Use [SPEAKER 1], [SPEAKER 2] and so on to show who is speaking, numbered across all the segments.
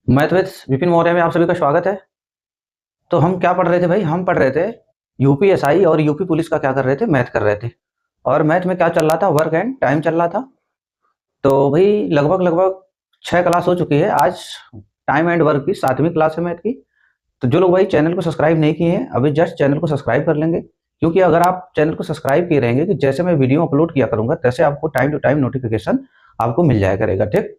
[SPEAKER 1] Math with Vipin Maurya में आप सभी का स्वागत है। तो हम क्या पढ़ रहे थे भाई? हम पढ़ रहे थे यूपीएसआई और यूपी पुलिस का क्या कर रहे थे, मैथ कर रहे थे। और मैथ में क्या चल रहा था? वर्क एंड टाइम चल रहा था। तो भाई लगभग लगभग 6 क्लास हो चुकी है आज। टाइम एंड वर्क की 7वीं क्लास है मैथ की। तो जो लोग भाई चैनल को सब्सक्राइब नहीं किए हैं, अभी जस्ट चैनल को सब्सक्राइब कर लेंगे, क्योंकि अगर आप चैनल को सब्सक्राइब किए रहेंगे कि जैसे मैं वीडियो अपलोड किया करूंगा तैसे आपको टाइम टू टाइम नोटिफिकेशन आपको मिल जाया करेगा। ठीक।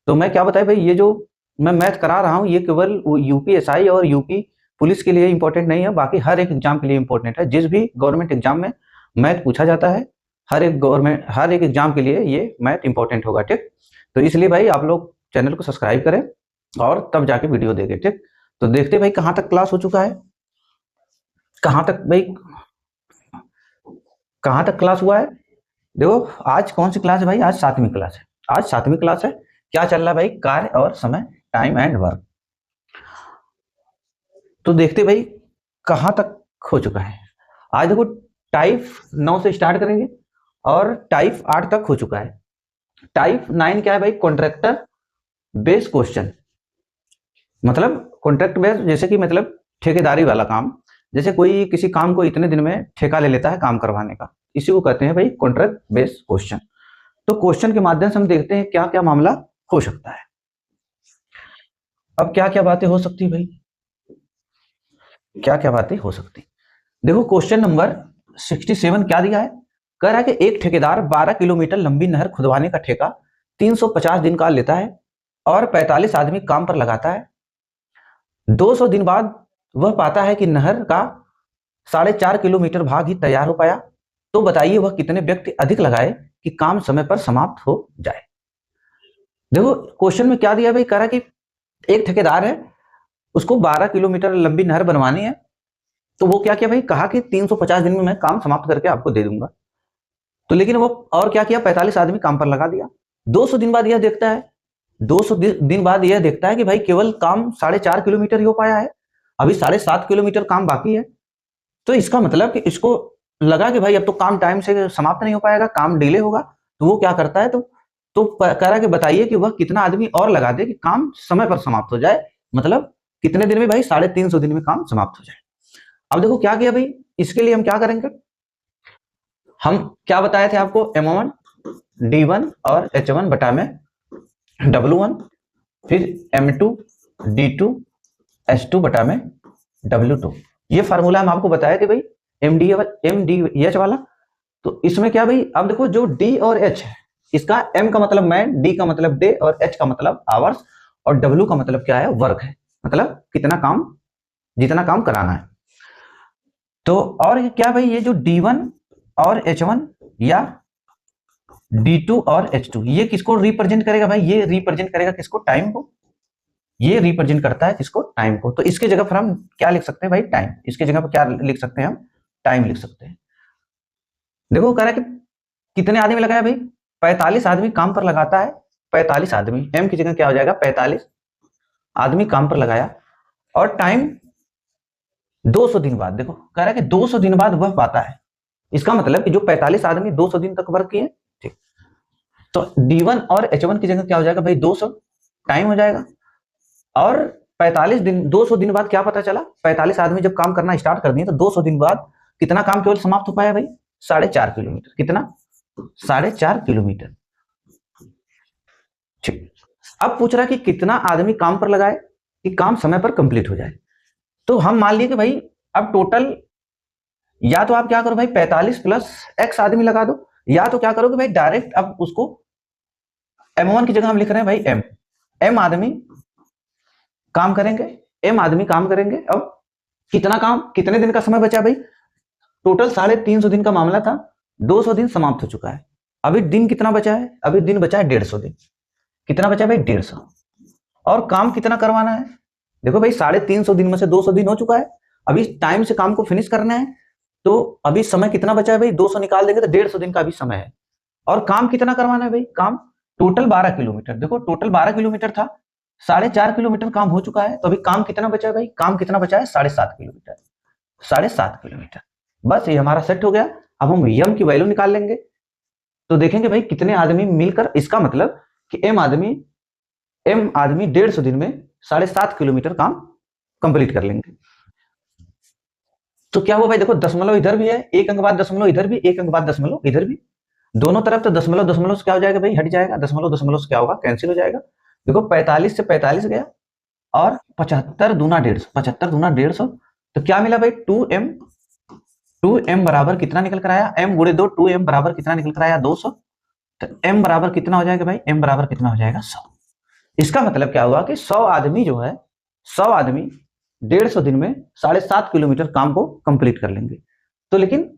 [SPEAKER 1] तो मैं क्या बताया भाई, ये जो मैं मैथ करा रहा हूँ ये केवल यूपीएसआई और यूपी पुलिस के लिए इंपॉर्टेंट नहीं है, बाकी हर एक एग्जाम के लिए इंपॉर्टेंट है। जिस भी गवर्नमेंट एग्जाम में मैथ पूछा जाता है, हर एक एग्जाम के लिए ये मैथ इंपॉर्टेंट होगा। ठीक। तो इसलिए भाई आप लोग चैनल को सब्सक्राइब करें और तब जाके वीडियो देखें। ठीक। तो देखते भाई कहाँ तक क्लास हो चुका है, कहाँ तक भाई, कहाँ तक क्लास हुआ है। देखो आज कौन सी क्लास है भाई? आज 7वीं क्लास है। आज 7वीं क्लास है। क्या चल रहा है भाई? कार्य और समय, टाइम एंड वर्क। तो देखते भाई कहां तक हो चुका है। आज देखो टाइप 9 से स्टार्ट करेंगे और टाइप 8 तक हो चुका है। टाइप 9 क्या है भाई? Contractor based question. मतलब कॉन्ट्रैक्ट बेस्ड जैसे कि मतलब ठेकेदारी वाला काम। जैसे कोई किसी काम को इतने दिन में ठेका ले लेता है काम करवाने का, इसी को कहते हैं भाई कॉन्ट्रैक्ट बेस्ड क्वेश्चन। तो क्वेश्चन के माध्यम से हम देखते हैं क्या क्या मामला हो सकता है। अब क्या क्या बातें हो सकती है भाई, क्या क्या बातें हो सकती। देखो क्वेश्चन नंबर 67 क्या दिया है? कह रहा है कि एक ठेकेदार 12 किलोमीटर लंबी नहर खुदवाने का ठेका 350 दिन का लेता है और 45 आदमी काम पर लगाता है। 200 दिन बाद वह पाता है कि नहर का 4.5 किलोमीटर भाग ही तैयार हो पाया। तो बताइए वह कितने व्यक्ति अधिक लगाए कि काम समय पर समाप्त हो जाए। देखो क्वेश्चन में क्या दिया भाई? कह रहा है कि एक ठेकेदार है, उसको 12 किलोमीटर लंबी नहर बनवानी है। तो वो क्या किया भाई? कहा कि 350 दिन में मैं काम समाप्त करके आपको दे दूंगा। तो लेकिन वो और क्या किया? 45 आदमी काम पर लगा दिया। 200 दिन बाद यह देखता है, 200 दिन बाद यह देखता है कि भाई केवल काम 4.5 किलोमीटर ही हो पाया है, अभी 7.5 किलोमीटर काम बाकी है। तो इसका मतलब कि इसको लगा कि भाई अब तो काम टाइम से समाप्त नहीं हो पाएगा, काम डिले होगा। तो वो क्या करता है? तो कह रहा है कि बताइए कि वह कितना आदमी और लगा दे कि काम समय पर समाप्त हो जाए। मतलब कितने दिन में भाई? 350 दिन में काम समाप्त हो जाए। अब देखो क्या किया भाई, इसके लिए हम क्या करेंगे? हम क्या बताए थे आपको? M1 D1 और H1 बटा में W1, फिर M2 D2 H2 बटा में W2। ये फार्मूला हम आपको बताए थे भाई MDH वाला। तो इसमें क्या भाई, अब देखो जो D और H है, इसका M का मतलब मैन, D का मतलब डे और H का मतलब आवर्स और W का मतलब क्या है? वर्क है। मतलब कितना काम, जितना काम कराना है। तो और क्या भाई, ये जो D1 और H1 या D2 और H2 ये किसको रिप्रेजेंट करेगा भाई? ये रिप्रेजेंट करेगा किसको? टाइम को। ये रिप्रेजेंट करता है किसको? टाइम को। तो इसके जगह पर हम क्या लिख सकते हैं भाई? टाइम। इसके जगह पर क्या लिख सकते हैं हम? टाइम लिख सकते हैं। देखो कह रहा है कि कितने आदमी लगाया भाई? 45 आदमी काम पर लगाता है। 45 आदमी, एम की जगह क्या हो जाएगा? 45 आदमी काम पर लगाया और टाइम 200 दिन बाद। देखो कह रहा है कि 200 दिन बाद वह पाता है। इसका मतलब कि जो 45 आदमी 200 दिन तक वर्क किए, ठीक। तो D1 और H1 की जगह क्या हो जाएगा भाई? 200 टाइम हो जाएगा। और 45 दिन, 200 दिन बाद क्या पता चला? 45 आदमी जब काम करना स्टार्ट कर दिए तो 200 दिन बाद कितना काम केवल समाप्त हो पाया भाई? 4.5 किलोमीटर। कितना? 4.5 किलोमीटर। ठीक। अब पूछ रहा है कि कितना आदमी काम पर लगाए कि काम समय पर कंप्लीट हो जाए। तो हम मान लिए कि भाई अब टोटल, या तो आप क्या करो भाई 45 प्लस एक्स आदमी लगा दो, या तो क्या करोगे भाई डायरेक्ट अब उसको M1 की जगह हम लिख रहे हैं भाई एम आदमी काम करेंगे, एम आदमी काम करेंगे। अब कितना काम, कितने दिन का समय बचा भाई? टोटल 350 दिन का मामला था, 200 दिन समाप्त हो चुका है। अभी दिन कितना बचा है? अभी दिन बचा है 150 दिन। कितना बचा भाई? 150। और काम कितना करवाना है? देखो भाई 350 दिन में से 200 दिन हो चुका है, अभी टाइम से काम को फिनिश करना है। तो अभी समय कितना बचा है भाई? 200 निकाल देंगे तो 150 दिन का अभी समय है। और काम कितना करवाना है भाई? काम टोटल 12 किलोमीटर। देखो टोटल 12 किलोमीटर था, 4.5 किलोमीटर काम हो चुका है। तो अभी काम कितना बचा है भाई? काम कितना बचा है? 7.5 किलोमीटर। 7.5 किलोमीटर। बस ये हमारा सेट हो गया। अब हम यम की वैल्यू निकाल लेंगे। तो देखेंगे भाई कितने आदमी मिलकर, इसका मतलब कि एम आदमी 150 दिन में 7.5 किलोमीटर काम कंप्लीट कर लेंगे। तो क्या हुआ भाई, देखो दशमलव इधर भी है, एक अंक बाद दशमलव इधर भी, एक अंक बाद दशमलव इधर भी, दोनों तरफ तो दशमलव दशमलव से क्या हो जाएगा भाई, हट जाएगा, दशमलव दशमलव से क्या होगा, कैंसिल हो जाएगा। देखो 45 से 45 गया और 75 दूना 150, 75 दूना 150, तो क्या मिला भाई 2m, 2m बराबर कितना निकल कर आया, m गुणे 2, 2m बराबर कितना निकल कर आया 200, तो m बराबर कितना हो जाएगा भाई, m बराबर कितना हो जाएगा 100। इसका मतलब क्या हुआ कि 100 आदमी जो है, 100 आदमी 150 दिन में 7.5 किलोमीटर काम को कंप्लीट कर लेंगे। तो लेकिन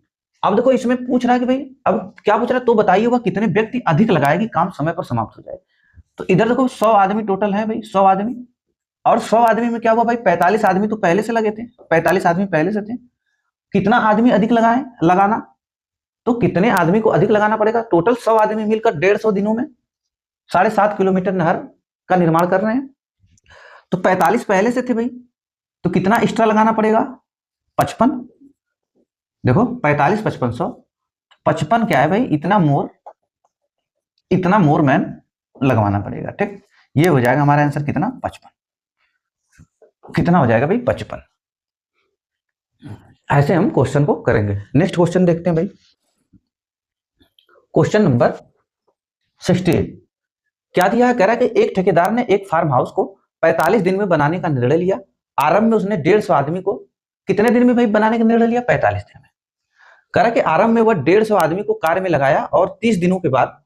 [SPEAKER 1] अब देखो इसमें पूछ रहा है कि भाई, अब क्या पूछ रहा है, तो बताइए वह कितने व्यक्ति अधिक लगाए कि काम समय पर समाप्त हो जाए। तो इधर देखो 100 आदमी टोटल है भाई, 100 आदमी, और 100 आदमी में क्या हुआ भाई, 45 आदमी तो पहले से लगे थे, 45 आदमी पहले से थे, कितना आदमी अधिक लगाए लगाना, तो कितने आदमी को अधिक लगाना पड़ेगा, टोटल 100 आदमी मिलकर 150 दिनों में 7.5 किलोमीटर नहर का निर्माण कर रहे हैं। तो 45 पहले से थे भाई, तो कितना एक्स्ट्रा लगाना पड़ेगा, 55। देखो 45 55 100, 55 क्या है भाई, इतना मोर मैन लगवाना पड़ेगा। ठीक, ये हो जाएगा हमारा आंसर कितना, 55। कितना हो जाएगा भाई, 55। ऐसे हम क्वेश्चन को करेंगे। नेक्स्ट क्वेश्चन देखते हैं भाई, क्वेश्चन नंबर 68 क्या दिया है, कह रहा है कि एक ठेकेदार ने एक फार्म हाउस को 45 दिन में बनाने का निर्णय लिया। आरंभ में उसने 150 आदमी को कितने दिन में भाई बनाने का निर्णय लिया, 45 दिन में। कह रहा है कि आरंभ में वह 150 आदमी को कार्य में लगाया और 30 दिनों के बाद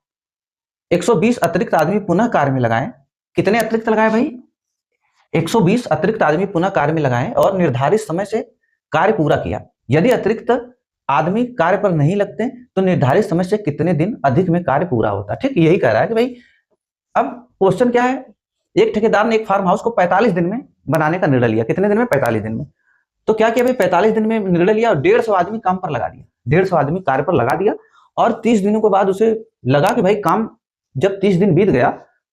[SPEAKER 1] 120 अतिरिक्त आदमी पुनः कार्य में लगाए। कितने अतिरिक्त लगाए भाई, 120 अतिरिक्त आदमी पुनः कार्य में लगाए और निर्धारित समय से कार्य पूरा किया। यदि अतिरिक्त आदमी कार्य पर नहीं लगते तो निर्धारित समय से कितने दिन अधिक में कार्य पूरा होता। ठीक, यही कह रहा है कि भाई, अब क्वेश्चन क्या है, एक ठेकेदार ने एक फार्म हाउस को 45 दिन में बनाने का निर्णय लिया। कितने दिन में, 45 दिन में। तो क्या किया भाई, 45 दिन में निर्णय लिया और 150 आदमी काम पर लगा दिया, 150 आदमी कार्य पर लगा दिया, और 30 दिनों के बाद उसे लगा कि भाई काम, जब 30 दिन बीत गया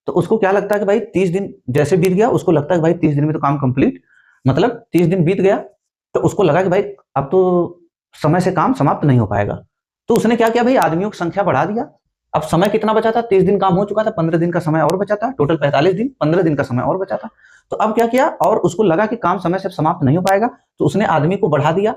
[SPEAKER 1] तो उसको क्या लगता है कि भाई 30 दिन जैसे बीत गया, उसको लगता है कि भाई 30 दिन में तो काम कंप्लीट, मतलब 30 दिन बीत गया तो उसको लगा कि भाई अब तो समय से काम समाप्त नहीं हो पाएगा। तो उसने क्या किया भाई, आदमियों की संख्या बढ़ा दिया। अब समय कितना बचा था, 30 दिन काम हो चुका था, 15 दिन का समय और बचा था, टोटल 45 दिन, 15 दिन का समय और बचा था। तो अब क्या किया, और उसको लगा कि काम समय से समाप्त नहीं हो पाएगा, तो उसने आदमी को बढ़ा दिया।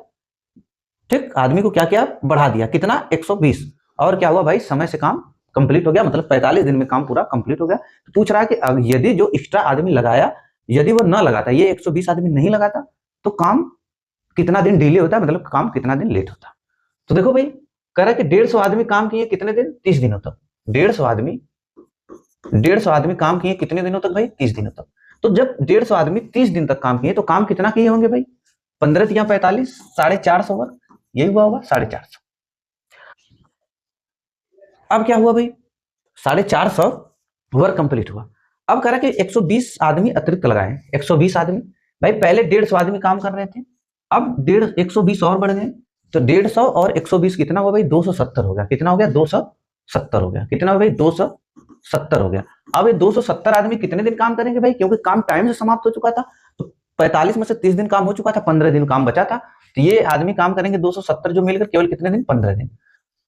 [SPEAKER 1] ठीक, आदमी को क्या किया, बढ़ा दिया, कितना, 120, और क्या हुआ भाई, समय से काम कंप्लीट हो गया, मतलब 45 दिन में काम पूरा कंप्लीट हो गया। तो पूछ रहा है कि यदि जो एक्स्ट्रा आदमी लगाया, यदि वो न लगाता, ये 120 आदमी नहीं लगाता, तो काम कितना दिन डिले होता, मतलब काम कितना दिन लेट होता। तो देखो भाई, कह रहा है कि 150 आदमी काम किए कितने दिन, 30 दिनों तक। 150 आदमी काम किए कितने दिनों तक भाई, 30 दिनों तक। तो जब 150 आदमी 30 दिन तक काम किए तो काम कितना किए होंगे भाई, 15 या 45, 450 वर्ग, यही हुआ होगा 450। अब क्या हुआ भाई, 450 वर्क कंप्लीट हुआ। अब कह रहा कि 120 आदमी अतिरिक्त लगाए, 120 आदमी, भाई पहले 150 आदमी काम कर रहे थे, अब 120 और बढ़ गए, तो 150 और 120 कितना हुआ भाई, 270 हो गया। कितना हो गया, 270 हो गया। कितना हो भाई, 270 हो गया। अब ये 270 आदमी कितने दिन काम करेंगे भाई, क्योंकि काम टाइम से समाप्त हो चुका था, तो 45 में से 30 दिन काम हो चुका था, 15 दिन काम बचा था, तो ये आदमी काम करेंगे 270 जो मिलकर केवल कितने दिन, 15 दिन।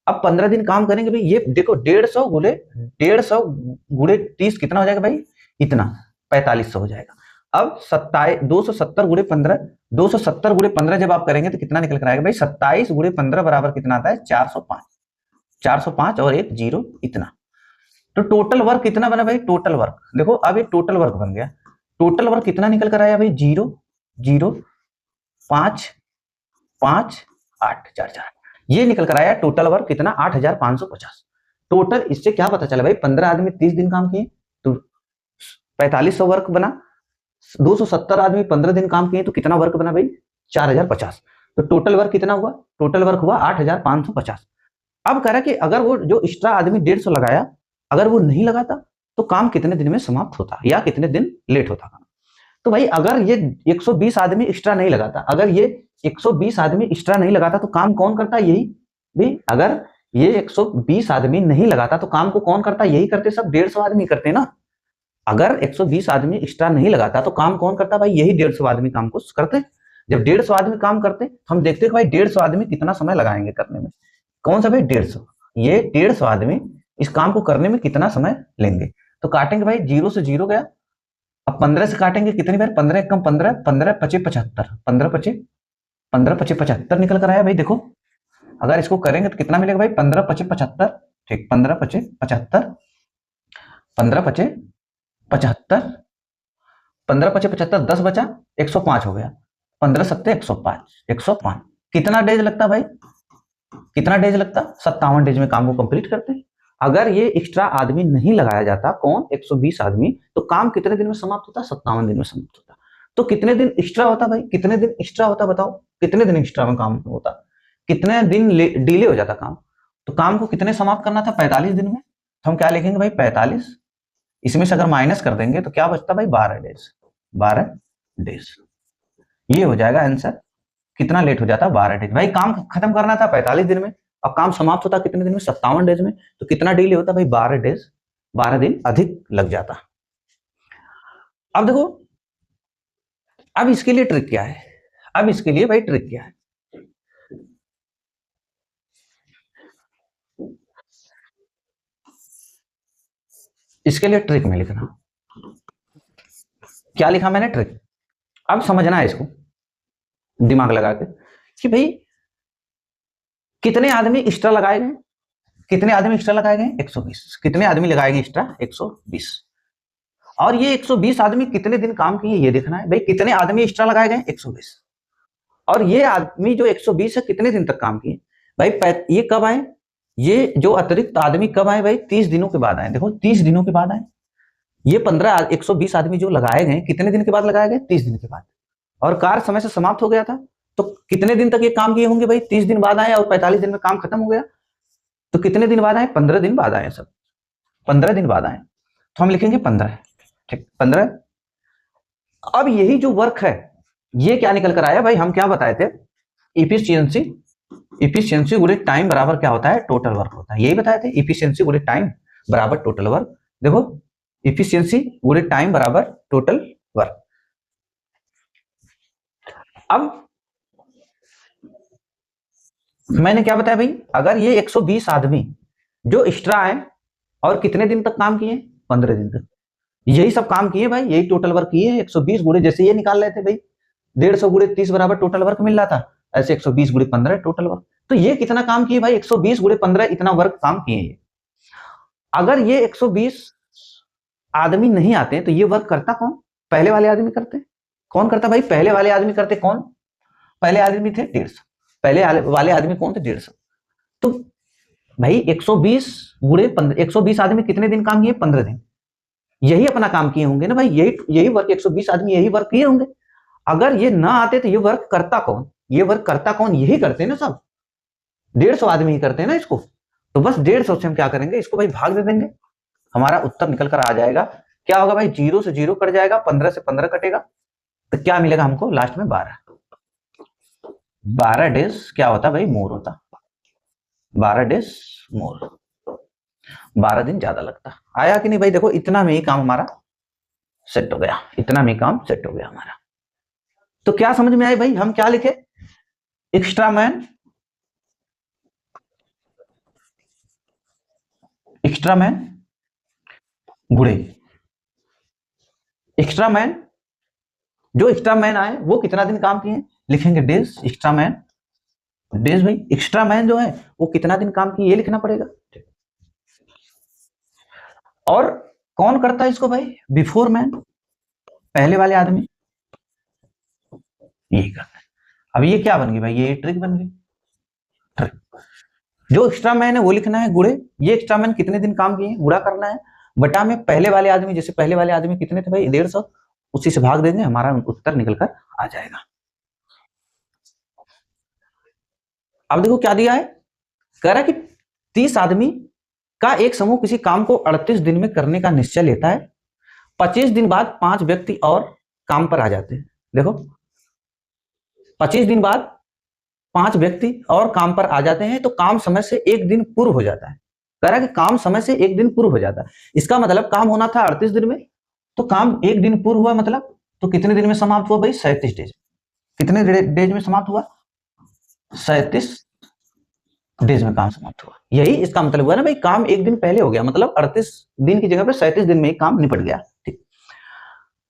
[SPEAKER 1] अब 15 दिन काम करेंगे भाई, ये देखो 150 गुणे 30 कितना हो जाएगा भाई, इतना 4500 हो जाएगा। अब 270 गुणे 15, 270 गुणे 15 जब आप करेंगे तो कितना निकल कर आएगा भाई, 27 गुणे 15 बराबर कितना आता है, 405, 405 और एक जीरो, इतना। तो टोटल वर्क कितना बना भाई, टोटल वर्क देखो, अब ये टोटल वर्क बन गया। टोटल वर्क कितना निकल कर आया भाई, 0 0 5 5 8 4 4, ये निकल कर आया टोटल वर्क कितना, 8550 टोटल। इससे क्या पता चला भाई, 15 आदमी 30 दिन काम किए तो 4500 वर्क बना, 270 आदमी 15 दिन काम किए तो कितना वर्क बना भाई, 4050। तो टोटल वर्क कितना हुआ, टोटल वर्क हुआ 8550। अब कह रहा कि अगर वो जो एक्स्ट्रा आदमी 150 लगाया, अगर वो नहीं लगाता तो काम कितने दिन में समाप्त होता या कितने दिन लेट होता। तो भाई अगर ये 120 आदमी एक्स्ट्रा नहीं लगाता, अगर ये 120 आदमी एक्स्ट्रा नहीं लगाता तो काम कौन करता, यही भी, अगर ये 120 आदमी नहीं लगाता तो काम को कौन करता, यही करते सब 150 आदमी करते ना। अगर 120 आदमी एक्स्ट्रा नहीं लगाता तो काम कौन करता भाई, यही 150 आदमी काम को करते। जब 150 आदमी काम करते हम देखते हैं भाई 150 आदमी कितना समय लगाएंगे करने में, कौन सा भाई 150, ये 150 आदमी इस काम को करने में कितना समय लेंगे। तो काटेंगे भाई, 0 से 0 गया अब 15 से काटेंगे कितनी बार, 15 कम 15, 15 पचे 75, 15 पचे 75 निकल कर आया भाई। देखो अगर इसको करेंगे तो कितना मिलेगा भाई, 15 पचे 75। ठीक, 15 पचे 75, 15 पचे 75, 15 पचे 75, 10 बचा, 105 हो गया। 15 सत्ते 105, 105 कितना डेज लगता भाई, कितना डेज लगता, 57 डेज में काम को कंप्लीट करते हैं। अगर ये एक्स्ट्रा आदमी नहीं लगाया जाता, कौन, 120 आदमी, तो काम कितने दिन में समाप्त होता, 57 दिन में समाप्त होता। तो कितने दिन एक्स्ट्रा होता भाई, कितने दिन एक्स्ट्रा होता बताओ, कितने दिन एक्स्ट्रा में काम होता, कितने दिन डिले हो जाता काम। तो काम को कितने समाप्त करना था, 45 दिन में। तो हम क्या लिखेंगे भाई, 45, इसमें से अगर माइनस कर देंगे तो क्या बचता भाई, 12 डेज, 12 डेज। ये हो जाएगा आंसर। कितना लेट हो जाता, 12 डेज। भाई काम खत्म करना था 45 दिन में, अब काम समाप्त होता कितने दिन में, 57 डेज में। तो कितना डिले होता भाई, 12 डेज, 12 दिन अधिक लग जाता। अब देखो, अब इसके लिए ट्रिक क्या है, अब इसके लिए भाई ट्रिक क्या है, इसके लिए ट्रिक में लिखना, क्या लिखा मैंने, ट्रिक। अब समझना है इसको दिमाग लगा के कि भाई कितने आदमी एक्स्ट्रा लगाए गए, कितने आदमी एक्स्ट्रा लगाए गए, 120। कितने आदमी लगाए गए एक्स्ट्रा, 120। और ये 120 आदमी कितने दिन काम किए ये देखना है भाई, कितने आदमी एक्स्ट्रा लगाए गए, 120। और ये आदमी जो 120 है कितने दिन तक काम किए भाई, ये कब आए, ये जो अतिरिक्त आदमी कब आए भाई, 30 दिनों के बाद आए। देखो 30 दिनों के बाद आए। ये 120 आदमी जो लगाए गए कितने दिन के बाद लगाए गए, 30 दिन के बाद। और कार्य समय से समाप्त हो गया था, तो कितने दिन तक ये काम किए होंगे भाई, 30 दिन बाद आए और 45 दिन में काम खत्म हो गया। तो कितने दिन बाद आए, 15 दिन बाद आए, सब 15 दिन बाद आए। तो हम लिखेंगे 15, ठीक, 15। अब यही जो वर्क है ये क्या निकल कर आया भाई, हम क्या बताए थे, इफिशियंसी, इफिशियंसी गुणे टाइम बराबर क्या होता है, टोटल वर्क होता है। यही बताए थे, इफिशियंसी गुणे टाइम बराबर टोटल वर्क। देखो इफिशियंसी गुणे टाइम बराबर टोटल वर्क। अब मैंने क्या बताया भाई, अगर ये 120 आदमी जो एक्स्ट्रा आए और कितने दिन तक काम किए, 15 दिन तक, यही सब काम किए भाई, यही टोटल वर्क किए। 120 गुणे जैसे ये निकाल रहे थे भाई, 150 गुणे 30 बराबर टोटल वर्क मिल रहा था, ऐसे 120 गुणे 15 टोटल वर्क। तो ये कितना काम किए भाई, 120 गुणे 15 इतना वर्क काम किए ये। अगर ये 120 आदमी नहीं आते तो ये वर्क करता कौन, पहले वाले आदमी करते। कौन करता भाई, पहले वाले आदमी करते। कौन, पहले आदमी थे 150, पहले वाले आदमी कौन थे, 150। तो भाई 120 गुणे 15, 120 आदमी कितने दिन काम किए, 15 दिन। यही अपना काम किए होंगे ना भाई, यही यही वर्क, 120 आदमी यही वर्क किए होंगे। अगर ये ना आते तो ये वर्क करता कौन, ये वर्क करता कौन, यही करते हैं ना सब, 150 आदमी ही करते हैं ना इसको। तो बस 150 से हम क्या करेंगे, इसको भाई भाग दे देंगे, हमारा उत्तर निकल कर आ जाएगा। क्या होगा भाई, 0 से 0 कट जाएगा, 15 से 15 कटेगा, तो क्या मिलेगा हमको लास्ट में, 12। 12 डेज क्या होता भाई, मोर होता, 12 डेज मोर, 12 दिन ज्यादा लगता। आया कि नहीं भाई, देखो इतना में ही काम हमारा सेट हो गया, इतना में काम सेट हो गया हमारा। तो क्या समझ में आई भाई, हम क्या लिखे, एक्स्ट्रा मैन, एक्स्ट्रा मैन गुणे एक्स्ट्रा मैन, जो एक्स्ट्रा मैन आए वो कितना दिन काम किए, लिखेंगे डेज, एक्स्ट्रा मैन डेज। भाई एक्स्ट्रा मैन जो है वो कितना दिन काम किए ये लिखना पड़ेगा। और कौन करता है इसको भाई, बिफोर मैन, पहले वाले आदमी, यही करता है। अब ये क्या बन गई भाई, ये ट्रिक बन गई, ट्रिक। जो एक्स्ट्रा मैन है वो लिखना है गुणे, ये एक्स्ट्रा मैन कितने दिन काम किए गुणा करना है, बटा में पहले वाले आदमी, जैसे पहले वाले आदमी कितने थे भाई, 150, उसी से भाग देंगे, हमारा उत्तर निकल कर आ जाएगा। अब देखो क्या दिया है, कह रहा है कि 30 आदमी का एक समूह किसी काम को 38 दिन में करने का निश्चय लेता है, 25 दिन बाद 5 व्यक्ति और काम पर आ जाते हैं। देखो 25 दिन बाद 5 व्यक्ति और काम पर आ जाते हैं, तो काम समय से एक दिन पूर्व हो जाता है। कह रहा है कि काम समय से एक दिन पूर्व हो जाता है, इसका मतलब काम होना था 38 दिन में, तो काम एक दिन पूर्व हुआ, मतलब तो कितने दिन में समाप्त हुआ भाई, 37 डेज। कितने डेज में समाप्त हुआ, 37 डेज में काम समाप्त हुआ। यही इसका मतलब हुआ ना भाई, काम एक दिन पहले हो गया, मतलब 38 दिन की जगह पे 37 दिन में ही काम निपट गया। ठीक,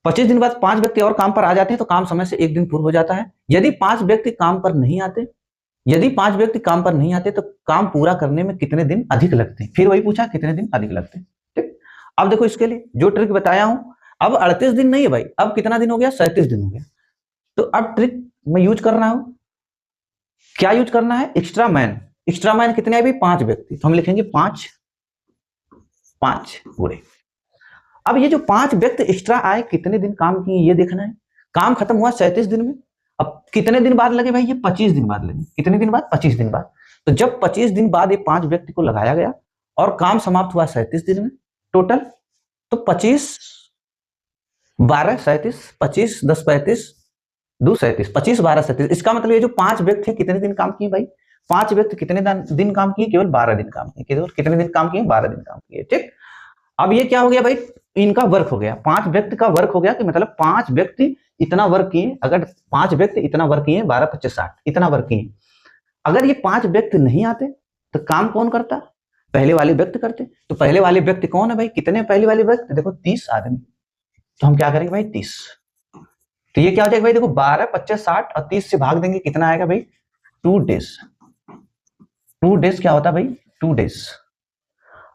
[SPEAKER 1] 25 दिन बाद 5 व्यक्ति और काम पर आ जाते हैं तो काम समय से 1 दिन पूर्व हो जाता है। यदि 5 व्यक्ति काम पर नहीं आते, यदि 5 व्यक्ति काम पर नहीं आते तो काम पूरा करने में कितने दिन अधिक लगते हैं। फिर वही पूछा कितने दिन अधिक लगते हैं। ठीक, अब देखो इसके लिए जो ट्रिक बताया हूं, अब 38 दिन नहीं है भाई, अब कितना दिन हो गया, 37 दिन हो गया। तो अब ट्रिक मैं यूज कर रहा हूं, क्या यूज करना है, एक्स्ट्रा मैन। एक्स्ट्रा मैन कितने हैं भाई, 5 व्यक्ति, तो हम लिखेंगे 5 पूरे। अब ये जो 5 व्यक्ति एक्स्ट्रा आए कितने दिन काम किए ये देखना है। काम खत्म हुआ 37 दिन में, अब कितने दिन बाद लगे भाई, ये 25 दिन बाद लगे। कितने दिन बाद, 25 दिन बाद। तो जब 25 दिन बाद ये 5 व्यक्ति को लगाया गया और काम समाप्त हुआ 37 दिन में टोटल, तो 25 12 37, 25 10 35 2 37, 25 12 37। इसका मतलब ये जो 5 व्यक्ति कितने दिन काम किए भाई, 5 व्यक्ति कितने दिन काम किए, केवल 12 दिन काम किए। केवल कितने दिन काम किए, 12 दिन काम किए। ठीक, अब ये क्या हो गया भाई, इनका वर्क हो गया, 5 व्यक्ति का वर्क हो गया, कि मतलब 5 व्यक्ति इतना वर्क किए। अगर 5 व्यक्ति इतना वर्क किए, 12 25 60 इतना वर्क किए। अगर ये 5 व्यक्ति नहीं आते तो काम कौन करता, पहले वाले व्यक्ति करते। तो पहले वाले व्यक्ति कौन है भाई, कितने पहले वाले व्यक्ति, देखो 30 आदमी। तो हम क्या करेंगे भाई 30, तो ये क्या हो जाएगा भाई, देखो 12 25 60 और 30 से भाग देंगे, कितना आएगा भाई 2 डेज। 2 डेज क्या होता है भाई, 2 डेज।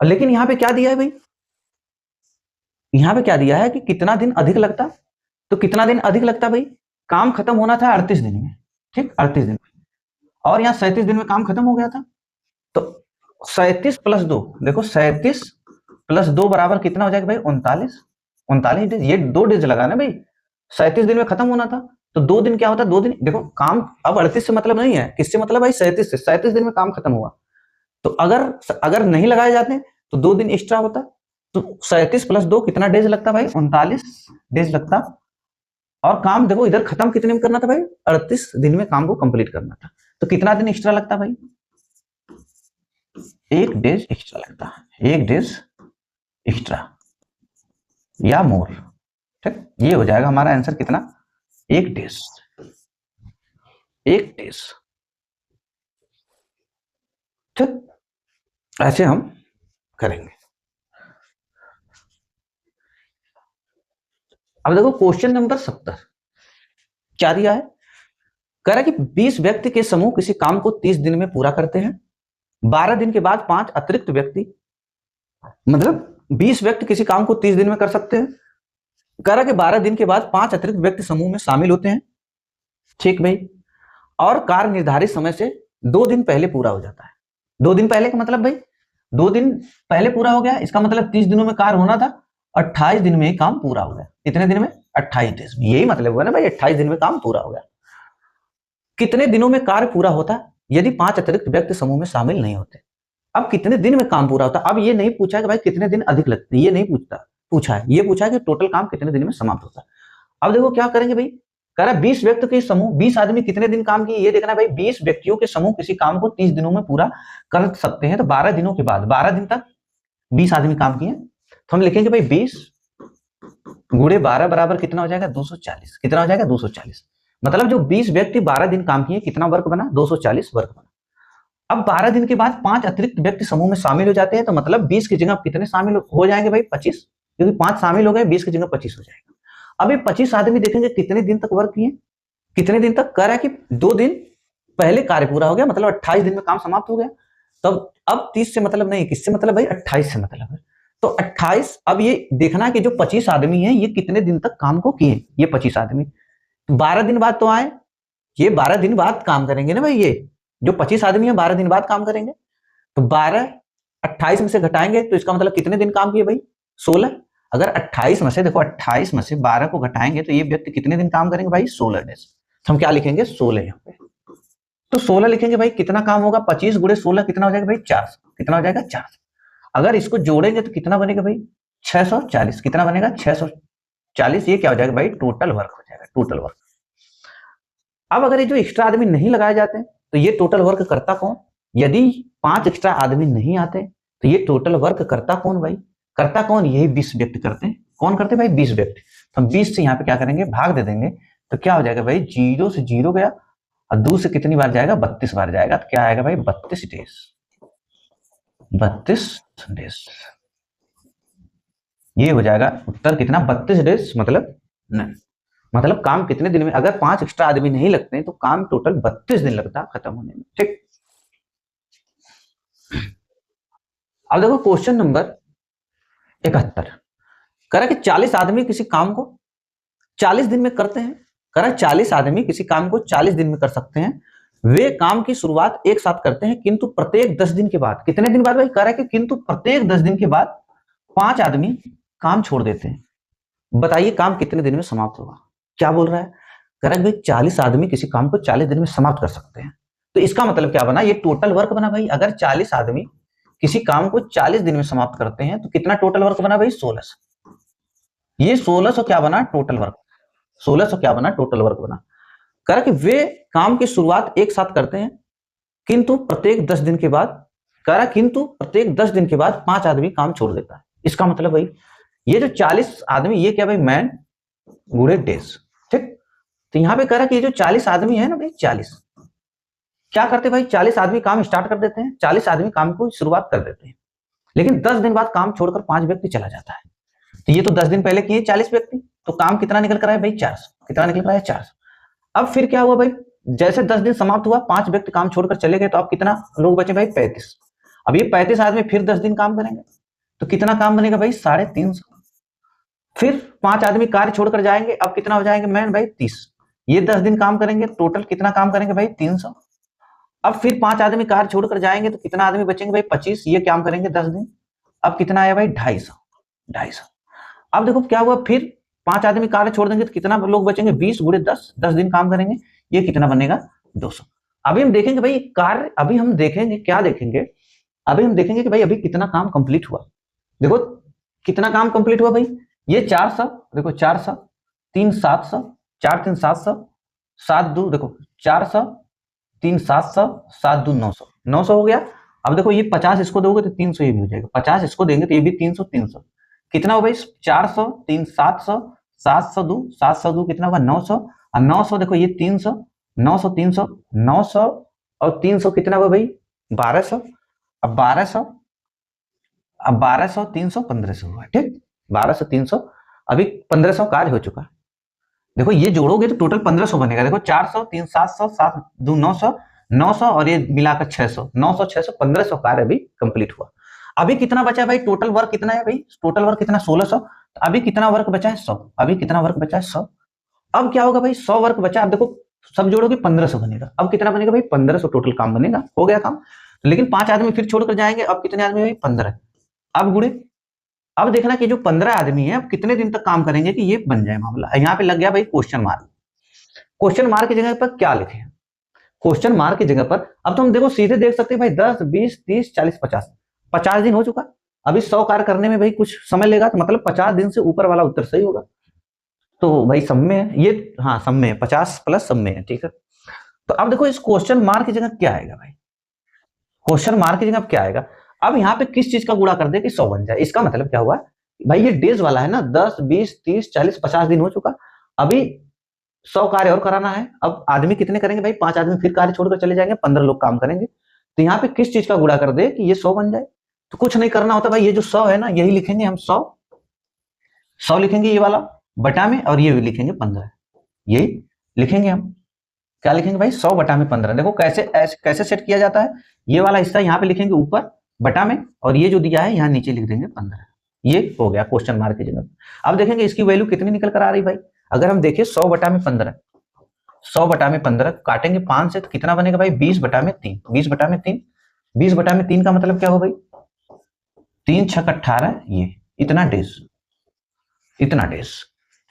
[SPEAKER 1] लेकिन यहाँ पे क्या दिया है भाई, यहाँ पे क्या दिया है कि कितना दिन अधिक लगता, तो कितना दिन अधिक लगता भाई, काम खत्म होना था 38 दिन में। ठीक, 38 दिन में, और यहाँ 37 दिन में काम खत्म हो गया था। तो 37 प्लस 2, देखो 37 प्लस 2 बराबर कितना हो जाएगा भाई, 39 डेज। ये 2 डेज लगा ना भाई, 37 दिन में खत्म होना था, तो 2 दिन क्या होता, 2 दिन। देखो काम अब 38 से मतलब नहीं है, किससे मतलब भाई, 37 से। 37 दिन में काम खत्म हुआ, तो अगर नहीं लगाए जाते तो 2 दिन एक्स्ट्रा होता। तो 37 प्लस 2 कितना डेज लगता भाई, 39 डेज लगता। और काम देखो इधर खत्म कितने में करना था भाई, 38 दिन में काम को कंप्लीट करना था। तो कितना दिन एक्स्ट्रा लगता भाई, 1 डेज एक्स्ट्रा लगता, 1 डेज एक्स्ट्रा या मोर। ठीक, ये हो जाएगा हमारा आंसर कितना, 1 डेज, 1 डेज। ठीक, ऐसे हम करेंगे। अब देखो क्वेश्चन नंबर 70 क्या दिया है, कह रहा है कि 20 व्यक्ति के समूह किसी काम को 30 दिन में पूरा करते हैं। 12 दिन के बाद 5 अतिरिक्त व्यक्ति, मतलब 20 व्यक्ति किसी काम को 30 दिन में कर सकते हैं। कह रहा कि 12 दिन के बाद 5 अतिरिक्त व्यक्ति समूह में शामिल होते हैं। ठीक भाई, और कार्य निर्धारित समय से 2 दिन पहले पूरा हो जाता है। 2 दिन पहले का मतलब भाई 2 दिन पहले पूरा हो गया, इसका मतलब 30 दिनों में कार्य होना था, 28 दिन में काम पूरा हो गया। कितने दिन में, 28 दिन। यही मतलब हुआ ना भाई, 28 दिन में काम पूरा हो गया। कितने दिनों में कार्य पूरा होता यदि 5 अतिरिक्त व्यक्ति समूह में शामिल नहीं होते। अब कितने दिन में काम पूरा होता, अब ये नहीं पूछा कि भाई कितने दिन अधिक लगते, ये नहीं पूछा है, ये पूछा है कि टोटल काम कितने दिन में समाप्त होता है। अब देखो क्या करेंगे भाई, कह रहा 20 व्यक्ति के समूह, 20 आदमी कितने दिन काम किए ये देखना है भाई। 20 व्यक्तियों के समूह किसी काम को 30 दिनों में पूरा कर सकते हैं, तो 12 दिनों के बाद, 12 दिन तक 20 आदमी काम किए, तो हम लिखेंगे भाई 20 गुणे 12 बराबर कितना हो जाएगा, 240। कितना हो जाएगा, 240। मतलब जो 20 व्यक्ति 12 दिन काम किए, कितना वर्क बना, 240 वर्क बना। अब 12 दिन के बाद 5 अतिरिक्त व्यक्ति समूह में शामिल हो जाते हैं, तो मतलब 20 की जगह कितने शामिल हो जाएंगे भाई, 25, क्योंकि 5 शामिल हो गए, 20 की जगह 25 हो जाएगा। अब ये 25 आदमी देखेंगे कितने दिन तक वर्क किए, कितने दिन तक, कह रहा है कि 2 दिन पहले कार्य पूरा हो गया, मतलब 28 दिन में काम समाप्त हो गया। तो अब 30 से मतलब नहीं, किससे मतलब भाई, 28 से मतलब है। तो 28, अब ये देखना है कि जो 25 आदमी है ये कितने दिन तक काम को किए, ये 25 आदमी 12 दिन बाद तो आए, ये 12 दिन बाद काम करेंगे ना भाई, ये जो 25 आदमी है 12 दिन बाद काम करेंगे। तो 12 28 में से घटाएंगे तो इसका मतलब कितने दिन काम किए भाई, 16। अगर 28 में से, देखो 28 में से 12 को घटाएंगे तो ये व्यक्ति कितने दिन काम करेंगे भाई, 16 डेज। तो हम क्या लिखेंगे, 16 यहाँ पे। तो 16 लिखेंगे भाई, कितना काम होगा, 25 गुणे 16 कितना हो जाएगा भाई, 400। कितना हो जाएगा, 400। अगर इसको जोड़ेंगे तो कितना बनेगा भाई, 640। कितना बनेगा, 640। ये क्या हो जाएगा भाई, टोटल वर्क हो जाएगा, टोटल वर्क। अब अगर ये जो एक्स्ट्रा आदमी नहीं लगाए जाते तो ये टोटल वर्क करता कौन, यदि 5 एक्स्ट्रा आदमी नहीं आते तो ये टोटल वर्क करता कौन भाई, करता कौन, यही 20 व्यक्ति करते हैं। कौन करते भाई, 20 व्यक्ति। तो हम 20 से यहाँ पे क्या करेंगे, भाग दे देंगे, तो क्या हो जाएगा भाई, 0 से 0 गया, और 2 से कितनी बार जाएगा, 32 बार जाएगा। तो क्या आएगा भाई, 32 डेज, 32 डेज। ये हो जाएगा उत्तर कितना, 32 डेज मतलब नहीं, मतलब काम कितने दिन में, अगर 5 एक्स्ट्रा आदमी नहीं लगते हैं तो काम टोटल 32 दिन लगता है खत्म होने में। ठीक, अब देखो क्वेश्चन नंबर 71, कह रहा कि 40 आदमी किसी काम को 40 दिन में करते हैं। कह रहा 40 आदमी किसी काम को 40 दिन में कर सकते हैं। वे काम की शुरुआत एक साथ करते हैं, किंतु प्रत्येक 10 दिन के बाद, कितने दिन बाद भाई, कह रहा है कि किंतु प्रत्येक 10 दिन के बाद 5 आदमी काम छोड़ देते हैं। बताइए काम कितने दिन में समाप्त होगा। क्या बोल रहा है, कह रहा है भाई 40 आदमी किसी काम को 40 दिन में समाप्त कर सकते हैं। तो इसका मतलब क्या बना, ये टोटल वर्क बना भाई। अगर 40 आदमी किसी काम को 40 दिन में समाप्त करते हैं तो कितना टोटल वर्क बना भाई, 1600। ये 1600 क्या बना, टोटल वर्क। 1600 क्या बना, टोटल वर्क बना। कह रहा कि वे काम की शुरुआत एक साथ करते हैं, किंतु प्रत्येक 10 दिन के बाद, कह रहा किंतु प्रत्येक 10 दिन के बाद 5 आदमी काम छोड़ देता है। इसका मतलब भाई ये जो 40 आदमी, ये क्या भाई, मैन गुड़े डेज। ठीक, तो यहां पे कह रहा कि ये जो 40 आदमी है ना भाई, 40 क्या करते भाई, 40 आदमी काम स्टार्ट कर देते हैं, 40 आदमी काम को शुरुआत कर देते हैं, लेकिन 10 दिन बाद काम छोड़कर 5 व्यक्ति चला जाता है। तो ये तो 10 दिन पहले किए 40 व्यक्ति, तो काम कितना निकल कर आया भाई, 400। कितना निकल कर आया, 400। अब फिर क्या हुआ भाई, जैसे 10 दिन समाप्त हुआ, 5 व्यक्ति काम छोड़कर चले गए, तो अब कितना लोग बचे भाई, 35। अब ये 35 आदमी फिर 10 दिन काम करेंगे, तो कितना काम बनेगा भाई, 350। फिर 5 आदमी कार्य छोड़कर जाएंगे, अब कितना हो जाएंगे मैन भाई, 30। ये 10 दिन काम करेंगे, टोटल कितना काम करेंगे भाई, 300। अब फिर 5 आदमी कार्य छोड़कर जाएंगे, तो कितना आदमी बचेंगे भाई, 25। ये काम करेंगे 10 दिन, अब कितना आया भाई, 250। 250। अब देखो क्या हुआ, फिर 5 आदमी कार्य छोड़ देंगे तो कितना लोग बचेंगे, 20 गुणे 10, 10 दिन काम करेंगे, ये कितना बनेगा, 200। अभी हम देखेंगे भाई कार्य, अभी हम देखेंगे क्या देखेंगे, अभी हम देखेंगे कि भाई अभी कितना काम कंप्लीट हुआ। देखो कितना काम कंप्लीट हुआ भाई, ये 400, देखो 400, 3 700, 4 3 700, 7 2 देखो 400, 3 700, 7 2 900, 900 हो गया। अब देखो ये 50 इसको दोगे तो 300 ये भी हो जाएगा, 50 इसको देंगे तो ये भी 300, 300 कितना हो भाई, 400, 3 700, 700 दो कितना होगा, 900, और 900 देखो ये 300, 900 300, 900 और 300 कितना हुआ भाई, 1200। अब 1200, अब 1200 300 1500 हुआ। ठीक, 1200 300, अभी 1500 कार्य हो चुका। देखो ये जोड़ोगे तो टोटल 1500 बनेगा। देखो 400, 3 700, 7 2 900, 900 और ये मिलाकर 600, 900 600 1500 कार्य अभी कंप्लीट हुआ। अभी कितना बचा भाई, टोटल वर्क कितना है भाई, टोटल वर्क कितना, 1600। तो अभी कितना वर्क बचा है, 100। अभी कितना वर्क बचा है, 100। अब क्या होगा भाई, 100 वर्क बचा। अब देखो सब जोड़ोगे 1500 बनेगा। अब कितना बनेगा भाई, 1500 टोटल काम बनेगा, हो गया काम। लेकिन 5 आदमी फिर छोड़कर जाएंगे, अब कितने आदमी भाई, 15। अब गुड़े, अब देखना कि जो 15 आदमी है अब कितने दिन तक काम करेंगे कि ये बन जाए मामला। यहाँ पे लग गया भाई क्वेश्चन मार्क। क्वेश्चन मार्क की जगह पर क्या लिखे, क्वेश्चन मार्क की जगह पर अब तो हम देखो सीधे देख सकते हैं भाई, 10 20 30 40 50, 50 दिन हो चुका। अभी 100 कार्य करने में भाई कुछ समय लेगा, तो मतलब 50 दिन से ऊपर वाला उत्तर सही होगा। तो भाई सब में है ये, हाँ सब में है, 50 प्लस सब में है। ठीक है, तो अब देखो इस क्वेश्चन मार्क की जगह क्या आएगा भाई, क्वेश्चन मार्क की जगह क्या आएगा। अब यहाँ पे किस चीज का गुणा कर दे कि 100 बन जाए। इसका मतलब क्या हुआ भाई, ये डेज वाला है ना, 10 20 30 40 50 दिन हो चुका। अभी 100 कार्य और कराना है। अब आदमी कितने करेंगे भाई, 5 आदमी फिर कार्य छोड़कर चले जाएंगे, 15 लोग काम करेंगे। तो यहाँ पे किस चीज का गुणा कर दे कि ये 100 बन जाए। तो कुछ नहीं करना होता भाई, ये जो 100 है ना, यही लिखेंगे हम, 100 लिखेंगे ये वाला बटा में, और ये भी लिखेंगे 15, यही लिखेंगे हम। क्या लिखेंगे भाई, 100 बटा में 15। देखो कैसे कैसे सेट किया जाता है, ये वाला हिस्सा यहाँ पे लिखेंगे ऊपर बटा में, और ये जो दिया है यहाँ नीचे लिख देंगे 15। ये हो गया क्वेश्चन मार्क की जगह। अब देखेंगे इसकी वैल्यू कितनी निकल कर आ रही भाई। अगर हम देखें 100 बटा में 15, 100 बटा में 15 काटेंगे 5 से तो कितना बनेगा भाई, 20 बटा में 3, 20 बटा में 3, 20 बटा में 3 का मतलब क्या हो भाई, 3 6 18, ये इतना डेज, इतना डेज।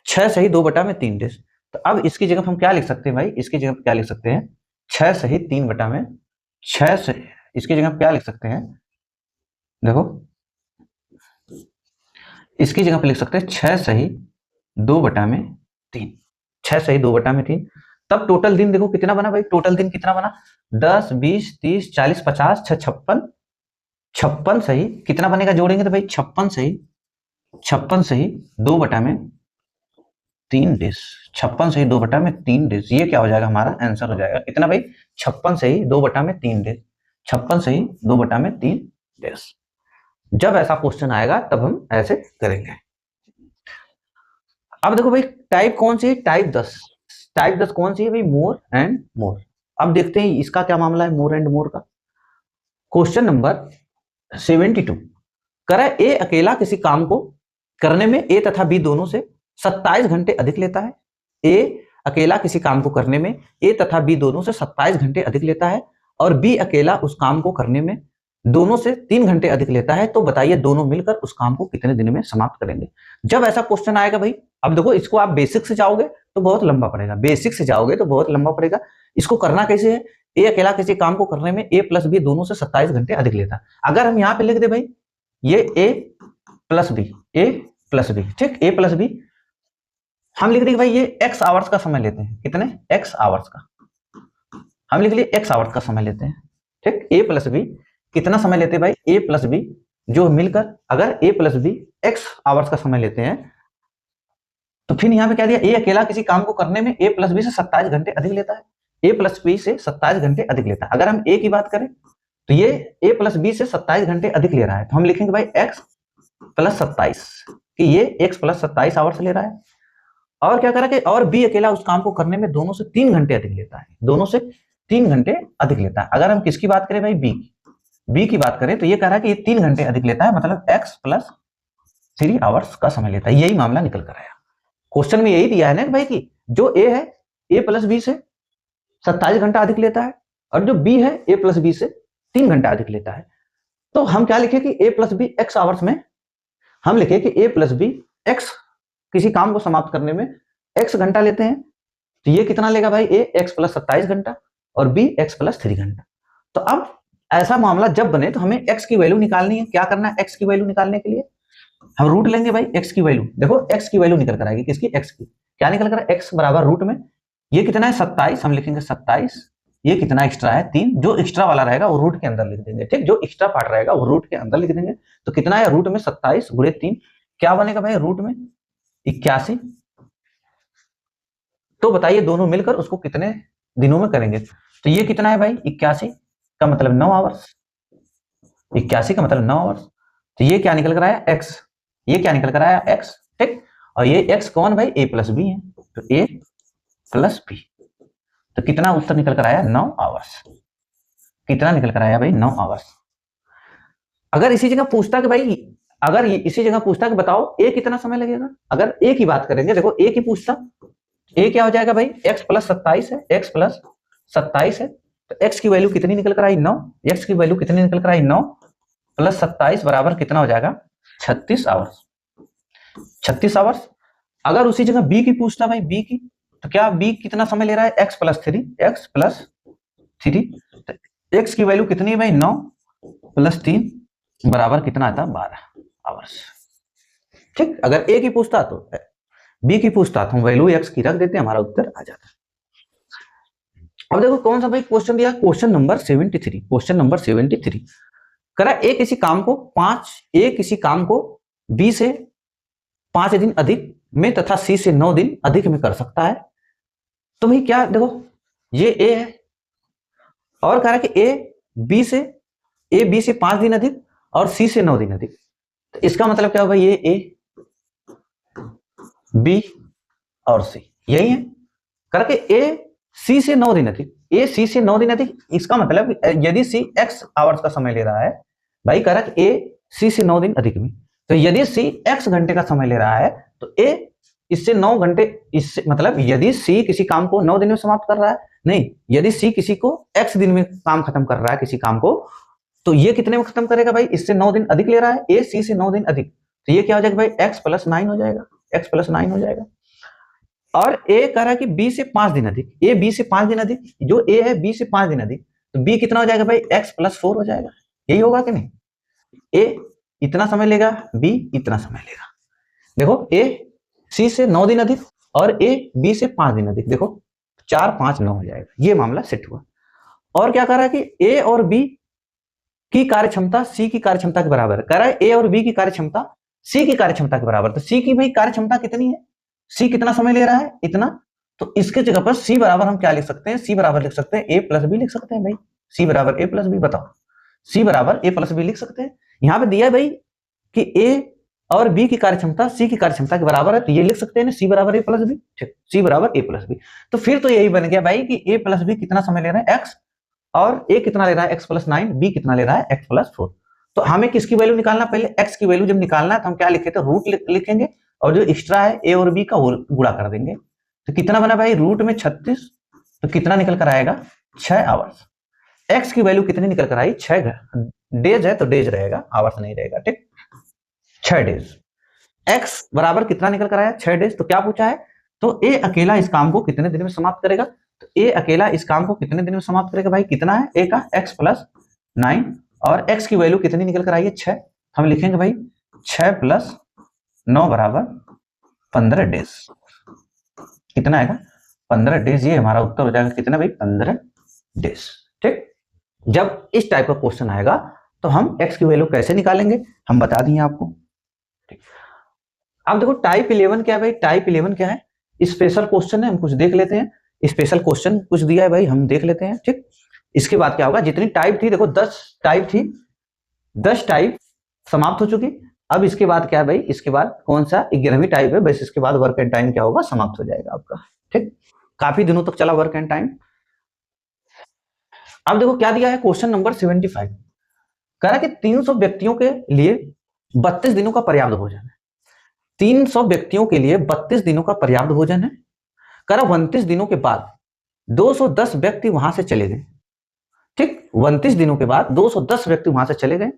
[SPEAKER 1] 6 सही 2 बटा में 3 डेज। तो अब इसकी जगह हम क्या लिख सकते हैं भाई, इसकी जगह क्या लिख सकते हैं, 6 सही 3 बटा में 6 से, इसकी जगह क्या लिख सकते हैं, देखो इसकी जगह पे लिख सकते हैं 6 सही 2 बटा में 3, 6 सही 2 बटा में 3। तब टोटल दिन देखो कितना बना भाई, टोटल दिन कितना बना, 10 20 30 40 50 6 56, 56 सही कितना बनेगा, जोड़ेंगे तो भाई 56 सही, 56 सही 2 बटा में 3 डेज, 56 सही 2 बटा में 3 डेज। ये क्या हो जाएगा, हमारा आंसर हो जाएगा कितना भाई, 56 सही 2 बटा में 3 डेज, 56 सही 2 बटा में 3 डेज। जब ऐसा क्वेश्चन आएगा तब हम ऐसे करेंगे। अब देखो भाई टाइप कौन सी है, टाइप 10। टाइप 10 कौन सी है भाई, मोर एंड मोर। अब देखते हैं इसका क्या मामला है मोर एंड मोर का। क्वेश्चन नंबर 72 करा ए अकेला किसी काम को करने में ए तथा बी दोनों से 27 घंटे अधिक लेता है। ए अकेला किसी काम को करने में ए तथा बी दोनों से 27 घंटे अधिक लेता है और बी अकेला उस काम को करने में दोनों से 3 घंटे अधिक लेता है। तो बताइए दोनों मिलकर उस काम को कितने दिन में समाप्त करेंगे। जब ऐसा क्वेश्चन आएगा भाई, अब देखो इसको आप बेसिक से जाओगे तो बहुत लंबा पड़ेगा, बेसिक से जाओगे तो बहुत लंबा पड़ेगा। इसको करना कैसे है, ए अकेला किसी काम को करने में ए प्लस बी दोनों से 27 घंटे अधिक लेता है। अगर हम यहाँ पे लिख दे भाई ये ए प्लस बी, ए प्लस बी, ठीक, ए प्लस बी हम लिख देंगे भाई ये एक्स आवर्स का समय लेते हैं। कितने, एक्स आवर्स का हम लिख लिए, एक्स आवर्स का समय लेते हैं, ठीक। ए प्लस बी कितना समय लेते हैं भाई, ए प्लस बी जो मिलकर अगर ए प्लस बी एक्स आवर्स का समय लेते हैं तो फिर यहां पे क्या दिया, ए अकेला किसी काम को करने में ए प्लस बी से 27 घंटे अधिक लेता है। ए प्लस बी से 27 घंटे अधिक लेता है। अगर हम ए की बात करें तो ये ए प्लस बी से 27 घंटे अधिक ले रहा है, तो हम लिखेंगे भाई एक्स प्लस 27 कि ये एक्स प्लस 27 आवर्स ले रहा है। और क्या करा कि और बी अकेला उस काम को करने में दोनों से 3 घंटे अधिक लेता है, दोनों से 3 घंटे अधिक लेता है। अगर हम किसकी बात करें भाई, बी की बात करें तो ये कह रहा है कि ये 3 घंटे अधिक लेता है, मतलब एक्स प्लस 3 आवर्स का समय लेता है। यही मामला निकल कर आया। क्वेश्चन में यही दिया है ना भाई कि जो ए है ए प्लस बी से 27 घंटा अधिक लेता है और जो बी है ए प्लस बी से 3 घंटा अधिक लेता है। तो हम क्या लिखे कि ए प्लस बी एक्स आवर्स में हम लिखे कि ए प्लस बी एक्स किसी काम को समाप्त करने में एक्स घंटा लेते हैं। तो ये कितना लेगा भाई, ए एक्स प्लस 27 घंटा और बी एक्स प्लस 3 घंटा। तो अब ऐसा मामला जब बने तो हमें एक्स की वैल्यू निकालनी है। क्या करना है, एक्स की वैल्यू निकालने के लिए हम रूट लेंगे भाई एक्स की वैल्यू। देखो एक्स की वैल्यू निकल कर आएगी, किसकी, एक्स की। क्या निकल कर, एक्स बराबर रूट में ये कितना है 27, हम लिखेंगे 27, ये कितना एक्स्ट्रा है 3, जो एक्स्ट्रा वाला रहेगा वो रूट के अंदर लिख देंगे, ठीक, जो एक्स्ट्रा पार्ट रहेगा वो रूट के अंदर लिख देंगे। तो कितना है रूट में 27 गुणे 3, क्या बनेगा भाई रूट में 81। तो बताइए दोनों मिलकर उसको कितने दिनों में करेंगे। तो ये कितना है भाई 81 का मतलब 9 आवर्स, 81 का मतलब 9 आवर्स। तो ये क्या निकल कर आया एक्स, ये क्या निकल कर आया एक्स, ठीक। और ये एक्स कौन भाई, ए प्लस बी है, तो ए प्लस बी। तो कितना उत्तर निकल कर आया 9 आवर्स। कितना निकल कर आया भाई 9 आवर्स। अगर इसी जगह पूछता कि भाई, अगर इसी जगह पूछता कि बताओ ए कितना समय लगेगा, अगर ए की बात करेंगे, देखो ए की पूछता, ए क्या हो जाएगा भाई एक्स प्लस 27 है, एक्स प्लस 27 है, तो एक्स की वैल्यू कितनी निकल कर आई 9, एक्स की वैल्यू कितनी निकल कर आई 9 प्लस 27 बराबर कितना हो जाएगा 36 आवर्स, 36 आवर्स। अगर उसी जगह बी की पूछता भाई, बी की, तो क्या बी कितना समय ले रहा है एक्स प्लस 3, एक्स प्लस 3, तो एक्स की वैल्यू कितनी है भाई 9 प्लस 3 बराबर कितना आता है 12 आवर्स, ठीक। अगर ए की पूछता तो बी की पूछता तो हम वैल्यू एक्स की रख देते हैं, हमारा उत्तर आ जाता है। अब देखो कौन सा भाई क्वेश्चन दिया, क्वेश्चन नंबर 73, क्वेश्चन नंबर 73 करा ए किसी काम को बी से 5 दिन अधिक में तथा सी से 9 दिन अधिक में कर सकता है। तो भाई क्या देखो ये ए है और कह रहा है कि ए बी से 5 दिन अधिक और सी से 9 दिन अधिक। तो इसका मतलब क्या होगा, ये ए बी और सी यही है, करके ए सी से 9 दिन अधिक, ए सी से 9 दिन अधिक। इसका मतलब यदि सी एक्स आवर्स का समय ले रहा है भाई, कह रहा है ए सी से 9 दिन अधिक में, तो यदि सी एक्स घंटे का समय ले रहा है तो ए इससे 9 घंटे, इससे मतलब यदि सी किसी काम को 9 दिन में समाप्त कर रहा है, नहीं, यदि सी किसी को एक्स दिन में काम खत्म कर रहा है किसी काम को, तो ये कितने में खत्म करेगा भाई, इससे 9 दिन अधिक ले रहा है, ए सी से 9 दिन अधिक, तो ये क्या हो जाएगा भाई एक्स प्लस 9 हो जाएगा, एक्स प्लस 9 हो जाएगा। और ए कह रहा है कि बी से 5 दिन अधिक, ए बी से 5 दिन अधिक, जो ए है बी से 5 दिन अधिक, तो बी कितना हो जाएगा भाई एक्स प्लस 4 हो जाएगा। यही होगा कि नहीं, ए इतना समय लेगा, बी इतना समय लेगा। देखो ए सी से 9 दिन अधिक और ए बी से 5 दिन अधिक, देखो 4 5 9 हो जाएगा। ये मामला सेट हुआ। और क्या कह रहा है कि ए और बी की कार्यक्षमता सी की कार्यक्षमता के बराबर है। कह रहा है ए और बी की कार्यक्षमता सी की कार्यक्षमता के बराबर, तो सी की भाई कार्यक्षमता कितनी है, सी कितना समय ले रहा है इतना, तो इसके जगह पर सी बराबर हम क्या लिख सकते हैं, सी बराबर लिख सकते हैं ए प्लस बी लिख सकते हैं भाई, सी बराबर ए प्लस बी। बताओ सी बराबर ए प्लस बी लिख सकते हैं। यहां पे दिया है भाई कि ए और बी की कार्यक्षमता सी की कार्यक्षमता के बराबर है, तो ये लिख सकते हैं ना सी बराबर ए प्लस बी। ठीक, सी बराबर ए प्लस बी। तो फिर तो यही बन गया भाई कि ए प्लस बी कितना समय ले रहा है एक्स, और ए कितना ले रहा है एक्स प्लस 9, बी कितना ले रहा है एक्स प्लस 4। तो हमें किसकी वैल्यू निकालना, पहले एक्स की वैल्यू जब निकालना है तो हम क्या लिखे थे, रूट लिखेंगे, और जो एक्स्ट्रा है ए और बी का वो गुणा कर देंगे। तो कितना बना भाई, रूट में 36, तो कितना निकल कर आएगा 6 आवर्स। एक्स की वैल्यू कितनी निकल कर आई 6, डेज है तो डेज रहेगा, आवर्स नहीं रहेगा। ठीक, 6 डेज। एक्स बराबर कितना निकल कर आया 6 डेज। तो क्या पूछा है, तो ए अकेला इस काम को कितने दिन में समाप्त करेगा, तो ए अकेला इस काम को कितने दिन में समाप्त करेगा भाई, कितना है ए का एक्स प्लस 9, और एक्स की वैल्यू कितनी निकल कर आई है 6, हम लिखेंगे भाई 6 प्लस 9 बराबर 15 डेज। कितना आएगा 15 डेज, ये हमारा उत्तर हो जाएगा कितना भाई 15 डेज। ठीक, जब इस टाइप का क्वेश्चन आएगा तो हम एक्स की वैल्यू कैसे निकालेंगे हम बता दिए आपको। ठीक, अब देखो टाइप 11 क्या है भाई, टाइप 11 क्या है, स्पेशल क्वेश्चन है, हम कुछ देख लेते हैं। स्पेशल क्वेश्चन कुछ दिया है भाई, हम देख लेते हैं। ठीक, इसके बाद क्या होगा, जितनी टाइप थी देखो 10 टाइप थी, 10 टाइप समाप्त हो चुकी। अब इसके बाद क्या है भाई, इसके बाद कौन सा 11वीं टाइप है, बस इसके बाद वर्क एंड टाइम क्या होगा, समाप्त हो जाएगा आपका। ठीक, काफी दिनों तक चला वर्क एंड टाइम। अब देखो क्या दिया है, क्वेश्चन नंबर 75 कह रहा है कि 300 व्यक्तियों के लिए 32 दिनों का पर्याप्त भोजन है। 300 व्यक्तियों के लिए 32 दिनों का पर्याप्त भोजन है। कह रहा 29 दिनों के बाद 210 व्यक्ति वहां से चले गए। ठीक, 29 दिनों के बाद 210 व्यक्ति वहां से चले गए,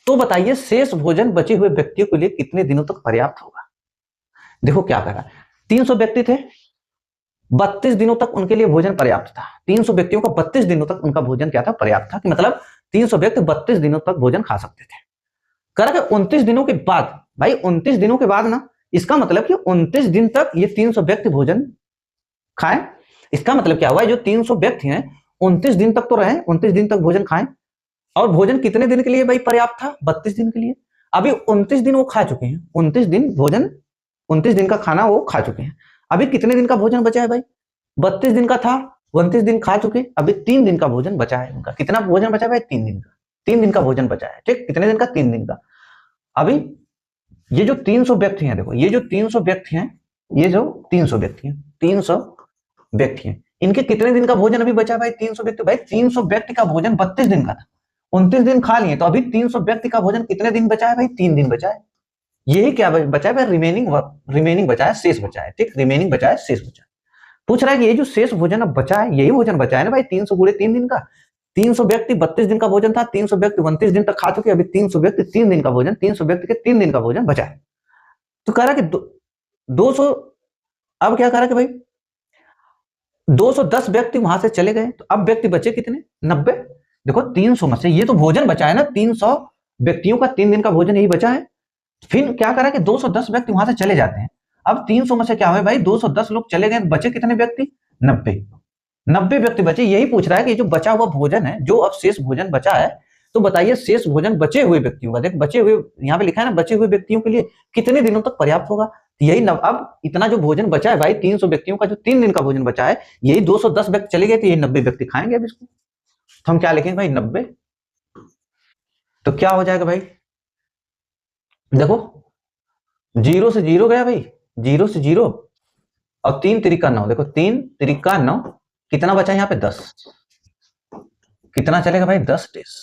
[SPEAKER 1] तो बताइए शेष भोजन बचे हुए व्यक्तियों के लिए कितने दिनों तक पर्याप्त होगा। देखो क्या कह रहा है, 300 व्यक्ति थे, 32 दिनों तक उनके लिए भोजन पर्याप्त था। 300 व्यक्तियों का 32 दिनों तक उनका भोजन क्या था, पर्याप्त था, कि मतलब 300 व्यक्ति 32 दिनों तक भोजन खा सकते थे। कह रहा कि 29 दिनों के बाद, भाई 29 दिनों के बाद ना, इसका मतलब कि 29 दिन तक ये 300 व्यक्ति भोजन खाएं। इसका मतलब क्या हुआ, जो 300 व्यक्ति हैं 29 दिन तक तो रहे, 29 दिन तक भोजन खाएं, और भोजन कितने दिन के लिए भाई पर्याप्त था, 32 दिन के लिए। अभी 29 दिन वो खा चुके हैं, 29 दिन भोजन, 29 दिन का खाना वो खा चुके हैं। अभी कितने दिन का भोजन बचा है भाई, 32 दिन का था, 29 दिन खा चुके, अभी 3 दिन का भोजन बचा है उनका। कितना भोजन बचा है भाई, 3 दिन का, 3 दिन का भोजन बचा है। ठीक, कितने दिन का, 3 दिन का। अभी ये जो 300 व्यक्ति हैं, देखो ये जो 300 व्यक्ति हैं, ये जो 300 व्यक्ति हैं, 300 व्यक्ति हैं, इनके कितने दिन का भोजन अभी बचा है भाई, 300 व्यक्ति। भाई 300 व्यक्ति का भोजन 32 दिन का था, 29 दिन खा लिए, तो अभी 300 व्यक्ति का भोजन कितने दिन बचा है भाई, 3 दिन बचा है। यही क्या बचा है भाई, रिमेनिंग बचा है, शेष बचा है। ठीक, रिमेनिंग बचा है, शेष बचा है। पूछ रहा है कि ये जो शेष भोजन अब बचा है, यही भोजन बचा है ना भाई, 300 गुणे 3 दिन का। 300 व्यक्ति 32 दिन का भोजन था, 300 व्यक्ति 29 दिन तक खा चुके, अभी 300 व्यक्ति 3 दिन का भोजन, 300 व्यक्ति के 3 दिन का भोजन बचा है। तो कह रहा है कि 200, अब क्या कह रहा है कि भाई 210 व्यक्ति वहां से चले गए, तो अब व्यक्ति बचे कितने, 90। देखो 300 में से ये तो भोजन बचा है ना, 300 व्यक्तियों का 3 दिन का भोजन यही बचा है। फिर क्या करा कि 210 व्यक्ति वहां से चले जाते हैं। अब 300 में से क्या हुआ भाई, 210 लोग चले गए, बचे कितने व्यक्ति, 90 व्यक्ति बचे। यही पूछ रहा है कि जो बचा हुआ भोजन है, जो अब शेष भोजन बचा है, तो बताइए शेष भोजन बचे हुए व्यक्तियों का, देख बचे हुए यहाँ पे लिखा है ना, बचे हुए व्यक्तियों के लिए कितने दिनों तक पर्याप्त होगा। यही अब इतना जो भोजन बचा है भाई, 300 व्यक्तियों का जो 3 दिन का भोजन बचा है, यही 210 व्यक्ति चले गए, तो यही 90 व्यक्ति खाएंगे अब इसको। तो हम क्या लिखेंगे भाई, 90। तो क्या हो जाएगा भाई, देखो 0 से 0 गया भाई, 0 से 0, और 3 तिरिका 9, देखो 3 तिरिका 9, कितना बचा यहाँ पे 10, कितना चलेगा भाई 10 डेज।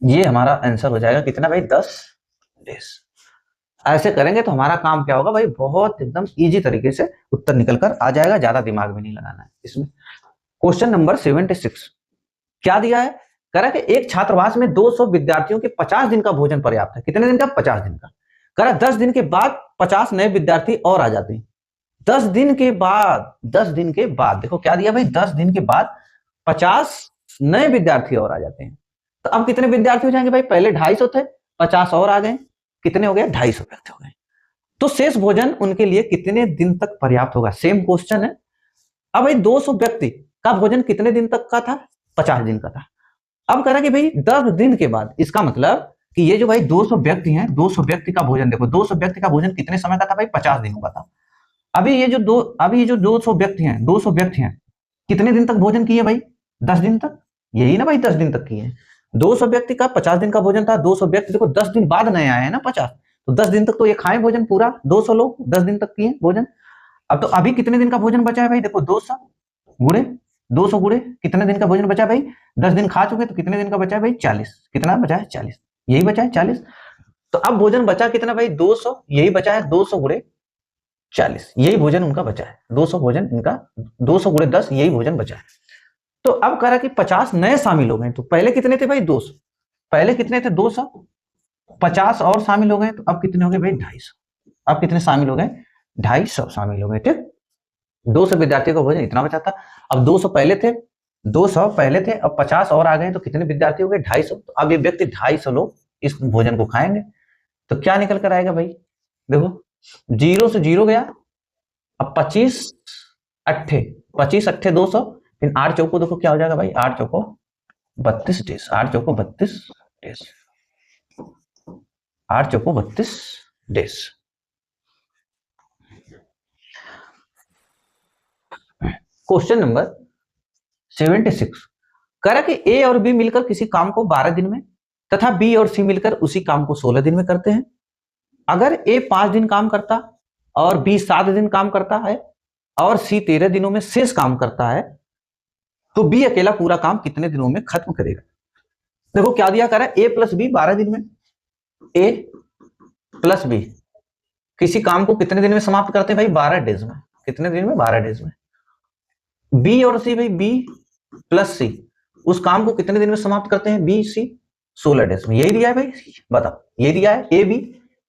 [SPEAKER 1] ये हमारा आंसर हो जाएगा कितना भाई, 10 डेज। ऐसे करेंगे तो हमारा काम क्या होगा भाई, बहुत एकदम इजी तरीके से उत्तर निकलकर आ जाएगा, ज्यादा दिमाग भी नहीं लगाना है इसमें। क्वेश्चन नंबर 76 क्या दिया है, कह रहा है कि एक छात्रावास में 200 विद्यार्थियों के 50 दिन का भोजन पर्याप्त है। कितने दिन का, 50 दिन का। कह रहा है 10 दिन के बाद 50 नए विद्यार्थी और आ जाते हैं। 10 दिन के बाद, 10 दिन के बाद, देखो क्या दिया भाई, 10 दिन के बाद 50 नए विद्यार्थी और आ जाते हैं। तो अब कितने विद्यार्थी हो जाएंगे भाई, पहले 250 थे, 50 और आ गए, कितने हो गए, 250 व्यक्ति हो गए। तो शेष भोजन उनके लिए कितने दिन तक पर्याप्त होगा, सेम क्वेश्चन है। अब भाई 200 व्यक्ति का भोजन कितने दिन तक का था, 50 दिन का था। अब कह रहा कि भाई 10 दिन के बाद, इसका मतलब कि ये जो भाई 200 व्यक्ति हैं, 200 व्यक्ति का भोजन, देखो 200 व्यक्ति का भोजन कितने समय का था भाई, 50 दिनों का था। अभी ये जो 200 व्यक्ति हैं, 200 व्यक्ति हैं, कितने दिन तक भोजन किए भाई, 10 दिन तक, यही ना भाई 10 दिन तक किए। 200 व्यक्ति का 50 दिन का भोजन था। 200 व्यक्ति देखो 10 दिन बाद नए आए हैं ना 50, तो 10 दिन तक तो ये खाए भोजन पूरा, 200 लोग 10 दिन तक किए भोजन। अब तो अभी कितने दिन का भोजन बचा है भाई, देखो 200 गुड़े कितने दिन का भोजन बचा है भाई, 10 दिन खा चुके, तो कितने दिन का बचा है भाई 40, कितना बचा है 40, यही बचा है 40। तो अब भोजन बचा कितना भाई 200, यही बचा है 200 गुड़े 40, यही भोजन उनका बचा है, 200 भोजन इनका, 200 गुड़े 10 यही भोजन बचा है। तो अब कह रहा कि 50 नए शामिल हो गए, तो पहले कितने थे भाई 200, पहले कितने थे 200, 50 और शामिल हो गए, तो अब कितने हो गए भाई 250, अब कितने शामिल हो गए 250 शामिल हो गए। ठीक, 200 विद्यार्थियों का भोजन इतना बचा था। अब 200 पहले थे, 200 पहले थे, अब 50 और आ गए, तो कितने विद्यार्थी हो गए 250। तो अब ये व्यक्ति 250 लोग इस भोजन को खाएंगे, तो क्या निकल कर आएगा भाई, देखो 0 से 0 गया, अब 25 अट्ठे 200, फिर 8 चौको देखो क्या हो जाएगा भाई, 8 चौको 32 डेज, 8 चौको 32 डेज, 8 चौको 32 डेज। क्वेश्चन नंबर 76, कह रहा कि ए और बी मिलकर किसी काम को 12 दिन में तथा बी और सी मिलकर उसी काम को 16 दिन में करते हैं। अगर ए 5 दिन काम करता और बी 7 दिन काम करता है और सी 13 दिनों में शेष काम करता है, तो बी अकेला पूरा काम कितने दिनों में खत्म करेगा। देखो क्या दिया, कह रहा है ए प्लस बी 12 दिन में, ए प्लस बी किसी काम को कितने दिन में समाप्त करते हैं भाई 12 डेज में, कितने दिन में 12 डेज में। बी और सी भाई बी प्लस सी उस काम को कितने दिन में समाप्त करते हैं बी सी 16 डेज में, यही दिया है भाई, बताओ यही दिया है। ए बी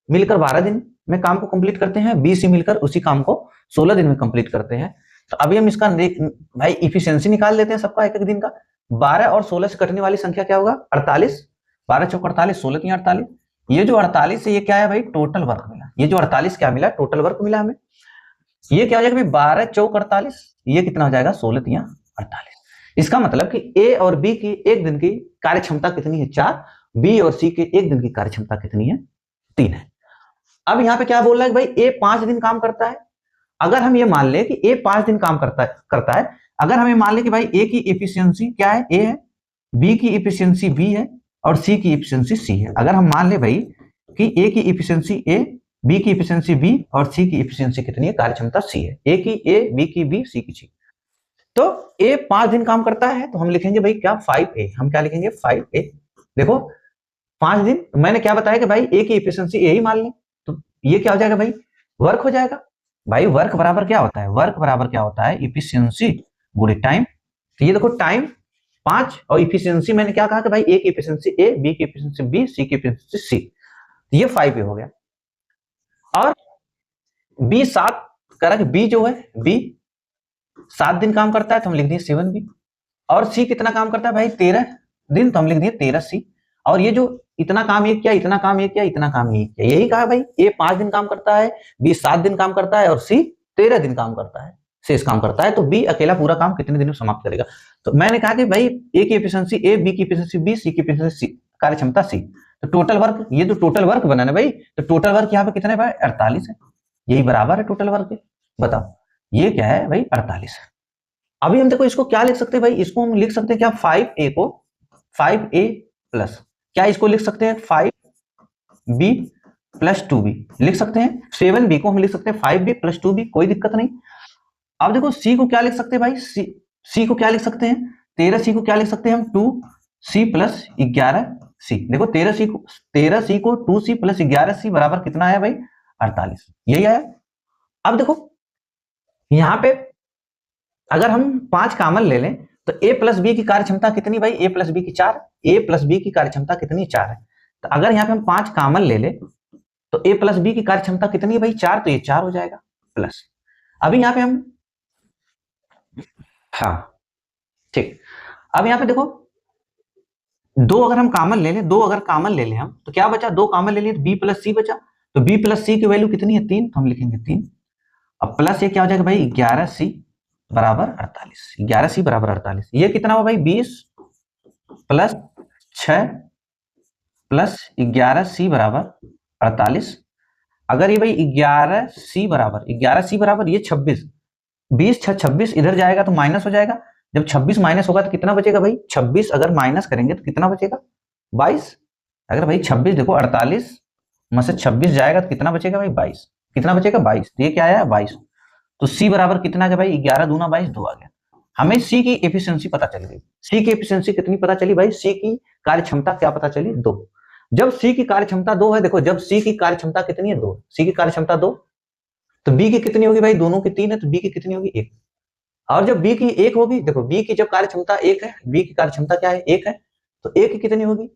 [SPEAKER 1] मिलकर 12 दिन में काम को कंप्लीट करते हैं, बी सी मिलकर उसी काम को 16 दिन में कंप्लीट करते हैं। तो अभी हम इसका भाई इफिशियंसी निकाल लेते हैं सबका एक एक दिन का। 12 और 16 से कटने वाली संख्या क्या होगा 48, 12 चौक 48, 16 3 48, ये जो 48 है ये क्या है भाई टोटल वर्क मिला, ये जो 48 क्या मिला टोटल वर्क मिला हमें। ये क्या हो जाएगा भाई 12 चौक 48, ये कितना हो जाएगा 16 3 48। इसका मतलब कि ए और बी की एक दिन की कार्य क्षमता कितनी है 4, बी और सी की एक दिन की कार्य क्षमता कितनी है 3 है। अब यहाँ पे क्या बोल रहा है भाई ए 5 दिन काम करता है। अगर हम ये मान ले कि ए 5 दिन काम करता है, अगर हमें मान ले कि भाई ए की एफिशिएंसी क्या है ए है, बी की एफिशिएंसी बी है और सी की एफिशिएंसी सी है। अगर हम मान ले भाई कि ए की एफिशिएंसी ए, बी की एफिशिएंसी बी और सी की एफिशिएंसी कितनी है कार्य क्षमता सी है, ए की ए, बी की बी, सी की सी। तो ए 5 दिन काम करता है तो हम लिखेंगे भाई क्या 5A, हम क्या लिखेंगे 5A। देखो 5 दिन, मैंने क्या बताया कि भाई ए की एफिशिएंसी ए ही मान लें, तो ये क्या हो जाएगा भाई वर्क हो जाएगा। भाई वर्क बराबर क्या होता है, वर्क बराबर क्या होता है एफिशिएंसी गुणे टाइम। तो ये देखो टाइम 5 और एफिशिएंसी मैंने क्या कहा कि भाई ए की एफिशिएंसी ए, बी की एफिशिएंसी बी, सी की एफिशिएंसी सी, तो ये 5A हो गया। और बी 7 कह रहा कि बी जो है बी 7 दिन काम करता है तो हम लिख दिए 7B। और सी कितना काम करता है भाई 13 दिन, तो हम लिख दिए 13C। और ये जो इतना काम ये किया, इतना काम ये किया, इतना काम ये किया, यही कहा भाई ए 5 दिन काम करता है, बी 7 दिन काम करता है और सी 13 दिन काम करता है, शेष काम करता है। तो बी अकेला पूरा काम कितने दिन में समाप्त करेगा। तो मैंने कहा कि भाई ए की एफिशिएंसी ए, बी की एफिशिएंसी बी, सी की एफिशिएंसी सी, कार्य क्षमता सी। तो टोटल वर्क, ये जो टोटल वर्क बना ना भाई, तो टोटल वर्क यहाँ पे कितने भाई 48 है, यही बराबर है टोटल वर्क के। बताओ ये क्या है भाई 48 है। अभी हम देखो इसको क्या लिख सकते हैं भाई, इसको हम लिख सकते हैं क्या 5A को 5A प्लस क्या इसको लिख सकते हैं 5B प्लस 2B लिख सकते हैं। 7B को हम लिख सकते हैं 5B प्लस 2B, कोई दिक्कत नहीं। अब देखो C को क्या लिख सकते हैं भाई, C को क्या लिख सकते हैं 13C को क्या लिख सकते हैं हम 2C प्लस 11C। देखो 13C को 2C प्लस 11C बराबर कितना आया भाई 48, यही आया। अब देखो यहां पे अगर हम 5 कॉमन ले लें तो a प्लस बी की कार्य क्षमता कितनी भाई, a प्लस बी की 4, a प्लस बी की कार्य क्षमता कितनी 4 है। तो अगर यहाँ पे हम 5 कॉमन ले लें तो a प्लस बी की कार्य क्षमता कितनी है भाई 4, तो ये 4 हो जाएगा प्लस। अभी यहाँ पे हम हाँ ठीक, अब यहाँ पे देखो 2 अगर हम कॉमन ले लें, 2 अगर कॉमन ले लें हम तो क्या बचा, 2 कॉमन ले लिए तो b प्लस सी बचा, तो b प्लस सी की वैल्यू कितनी है 3, तो हम लिखेंगे 3। अब प्लस ये क्या हो जाएगा भाई 11C बराबर 48, 11C बराबर 48। ये कितना हुआ भाई 20 प्लस 6 प्लस 11C बराबर 48। अगर ये भाई 11C बराबर ये 26, 20 6 26 इधर जाएगा तो माइनस हो जाएगा। जब 26 माइनस होगा तो कितना बचेगा भाई 26 अगर माइनस करेंगे तो कितना बचेगा 22। अगर भाई 26 देखो 48 में से 26 जाएगा तो कितना बचेगा भाई 22, कितना बचेगा 22, ये क्या आया 22। तो सी बराबर कितना है भाई 11 दूना 22 2 आ गया। हमें सी की एफिशिएंसी पता चल गई। सी की एफिशिएंसी कितनी पता चली भाई, सी की कार्य क्षमता क्या पता चली 2। जब सी की कार्य क्षमता 2 है, देखो जब सी की कार्य क्षमता कितनी है 2, सी की कार्य क्षमता 2, तो बी की कितनी होगी भाई, दोनों की 3 है तो बी की कितनी होगी 1। और जब बी की 1 होगी, देखो बी की जब कार्य क्षमता 1 है, बी की कार्य क्षमता क्या है 1 है, तो ए की कितनी होगी,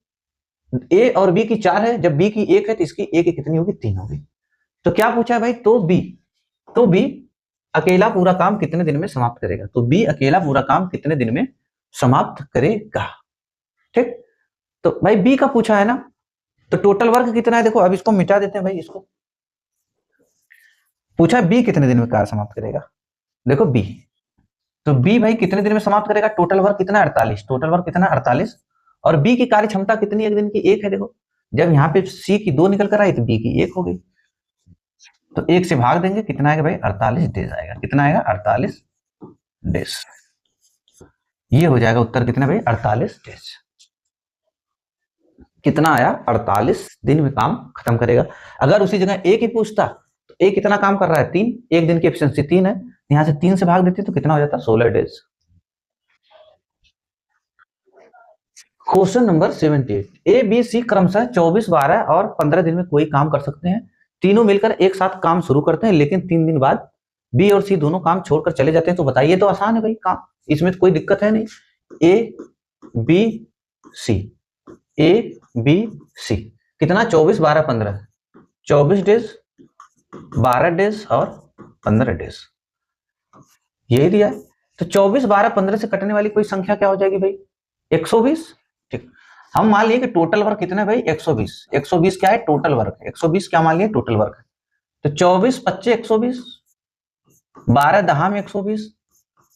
[SPEAKER 1] ए और बी की 4 है, जब बी की 1 है तो इसकी ए की कितनी होगी 3 होगी। तो क्या पूछा है भाई, तो बी अकेला पूरा काम कितने दिन में समाप्त करेगा, तो बी अकेला पूरा काम कितने दिन में समाप्त करेगा। ठीक, तो भाई बी का पूछा है ना, तो टोटल वर्क कितना है, देखो अब इसको मिटा देते हैं भाई, इसको पूछा है बी कितने दिन में कार्य समाप्त करेगा। देखो बी, तो बी भाई कितने दिन में समाप्त करेगा, टोटल वर्क कितना 48, टोटल वर्क कितना 48, और बी की कार्य क्षमता कितनी एक दिन की 1 है। देखो जब यहाँ पे सी की 2 निकल कर आई तो बी की 1 हो गई, तो 1 से भाग देंगे कितना आएगा भाई 48 डेज आएगा, कितना आएगा 48 डेज। ये हो जाएगा उत्तर कितना भाई 48 डेज। कितना आया 48 दिन में काम खत्म करेगा। अगर उसी जगह ए की पूछता तो ए कितना काम कर रहा है 3, एक दिन की एफिशिएंसी 3 है, यहां से 3 से भाग देते तो कितना हो जाता 16 days. Question number 78, A B C क्रमशः 24, 12 और 15 दिन में कोई काम कर सकते हैं। तीनों मिलकर एक साथ काम शुरू करते हैं, लेकिन 3 दिन बाद बी और सी दोनों काम छोड़कर चले जाते हैं। तो बताइए, तो आसान है भाई काम, इसमें तो कोई दिक्कत है नहीं। ए बी सी, ए बी सी कितना 24, 12, 15, 24 डेज, 12 डेज और 15 डेज, यही दिया है। तो 24, 12, 15 से कटने वाली कोई संख्या क्या हो जाएगी भाई 120। ठीक, हम मान लिए कि टोटल वर्क कितना है भाई 120, 120 क्या है टोटल वर्क, 120 क्या मान लिए टोटल वर्क है। तो 24 25 120, 12 दहा में 120,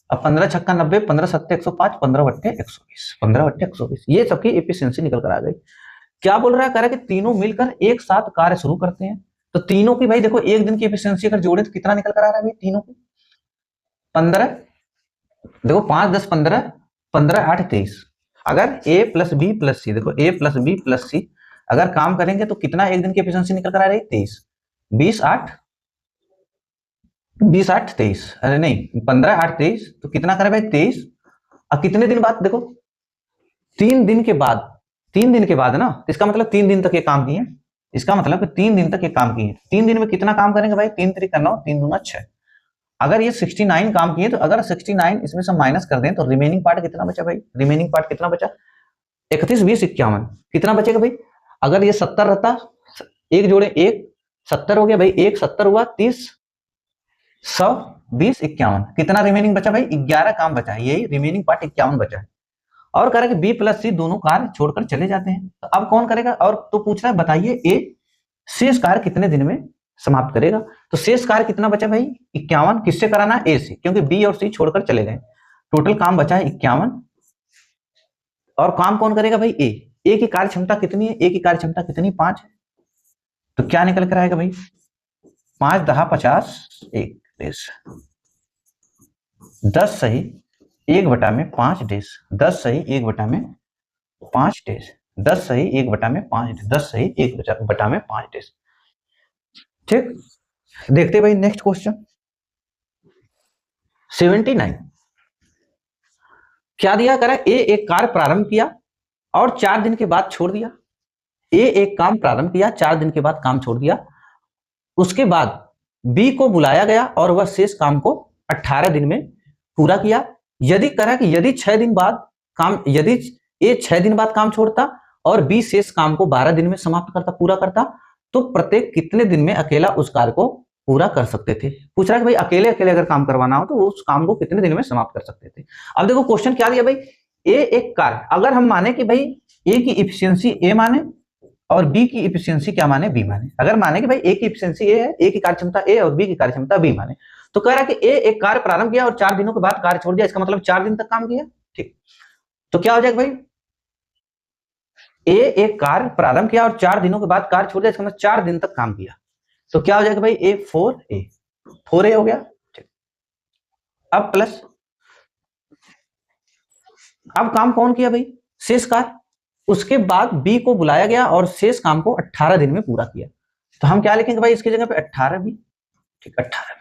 [SPEAKER 1] अब 15 छक्का 90, 15 सत्ते 105, 15 वट्टे 120, 15 वट्टे 120, ये सबकी एफिशिएंसी निकल कर आ गई। क्या बोल रहा है, कह रहा है कि तीनों मिलकर एक साथ कार्य शुरू करते हैं। तो तीनों की भाई देखो एक दिन की एफिशिएंसी अगर जोड़े तो कितना निकल कर आ रहा है भाई तीनों की 15, देखो 5 10 15, 15 8 23। अगर ए प्लस बी प्लस सी, देखो ए प्लस बी प्लस सी अगर काम करेंगे तो कितना एक दिन की एफिशिएंसी निकल कर आ रही है 23, 20 8 20 8 23, अरे नहीं 15 8 23, तो कितना करे भाई 23। अब कितने दिन बाद, देखो 3 दिन के बाद, 3 दिन के बाद ना, इसका मतलब 3 दिन तक ये काम किए, इसका मतलब 3 दिन तक ये काम किए। 3 दिन में कितना काम करेंगे भाई 3 3 9, 3 दूना 6। अगर ये 69 काम किए तो अगर 69 इसमें से माइनस कर दें तो रिमेनिंग पार्ट कितना बचा भाई, रिमेनिंग पार्ट कितना बचा 31 20 51, कितना बचेगा भाई। अगर ये 70 रहता, एक जोड़े एक 70 हो गया भाई, एक 70 हुआ 30 100 20 51, कितना रिमेनिंग बचा भाई 11 काम बचा है, यही रिमेनिंग पार्ट 51 बचा है। और कह रहा है कि बी प्लस सी दोनों कार्य छोड़कर चले जाते हैं, तो अब कौन करेगा, और तो पूछ रहा है बताइए ए शेष कार्य कितने दिन में समाप्त करेगा। तो शेष कार्य कितना बचा भाई 51, किससे कराना है ए से, क्योंकि बी और सी छोड़कर चले गए, टोटल काम बचा है 51। और काम कौन करेगा भाई ए की कार्य क्षमता कितनी है, ए की कार्य क्षमता कितनी 5 है, तो क्या निकल कर आएगा भाई 5 10 50 1 डेज, 10 सही 1 बटा में 5 डेज, 10 सही 1 बटा में 5 डेज, 10 सही 1 बटा में 5 डेज, 10 सही 1 बटा में 5 डेज। ठीक, देखते भाई नेक्स्ट क्वेश्चन 79, क्या दिया करा, ए एक कार्य प्रारंभ किया और 4 दिन के बाद छोड़ दिया। ए एक काम प्रारंभ किया, 4 दिन के बाद काम छोड़ दिया, उसके बाद बी को बुलाया गया और वह शेष काम को 18 दिन में पूरा किया। यदि करा कि यदि 6 दिन बाद काम, यदि ए 6 दिन बाद काम छोड़ता और बी शेष काम को 12 दिन में समाप्त करता, पूरा करता, तो प्रत्येक कितने दिन में अकेला उस कार्य को पूरा कर सकते थे। पूछ रहा है कि भाई अकेले अकेले अगर काम करवाना हो तो उस काम को कितने दिन में समाप्त कर सकते थे। अब देखो क्वेश्चन क्या दिया भाई, ए एक कार्य, अगर हम माने कि भाई ए की इफिशियंसी ए माने और बी की इफिशियंसी क्या माने बी माने, अगर माने कि भाई ए की इफिशियंसी ए है, ए की कार्यक्षमता ए और बी की कार्यक्षमता बी माने, तो कह रहा है कि ए एक कार्य प्रारंभ किया और 4 दिनों के बाद कार्य छोड़ दिया, इसका मतलब 4 दिन तक काम किया। ठीक, तो क्या हो जाएगा भाई, ए एक कार्य प्रारंभ किया और 4 दिनों के बाद कार्य छोड़ दिया, इसका मतलब 4 दिन तक काम किया, तो क्या हो जाएगा भाई ए 4 ए हो गया। ठीक, अब प्लस, अब काम कौन किया भाई शेष कार्य, उसके बाद बी को बुलाया गया और शेष काम को 18 दिन में पूरा किया। तो हम क्या लिखेंगे भाई इसकी जगह पे 18 बी, ठीक 18।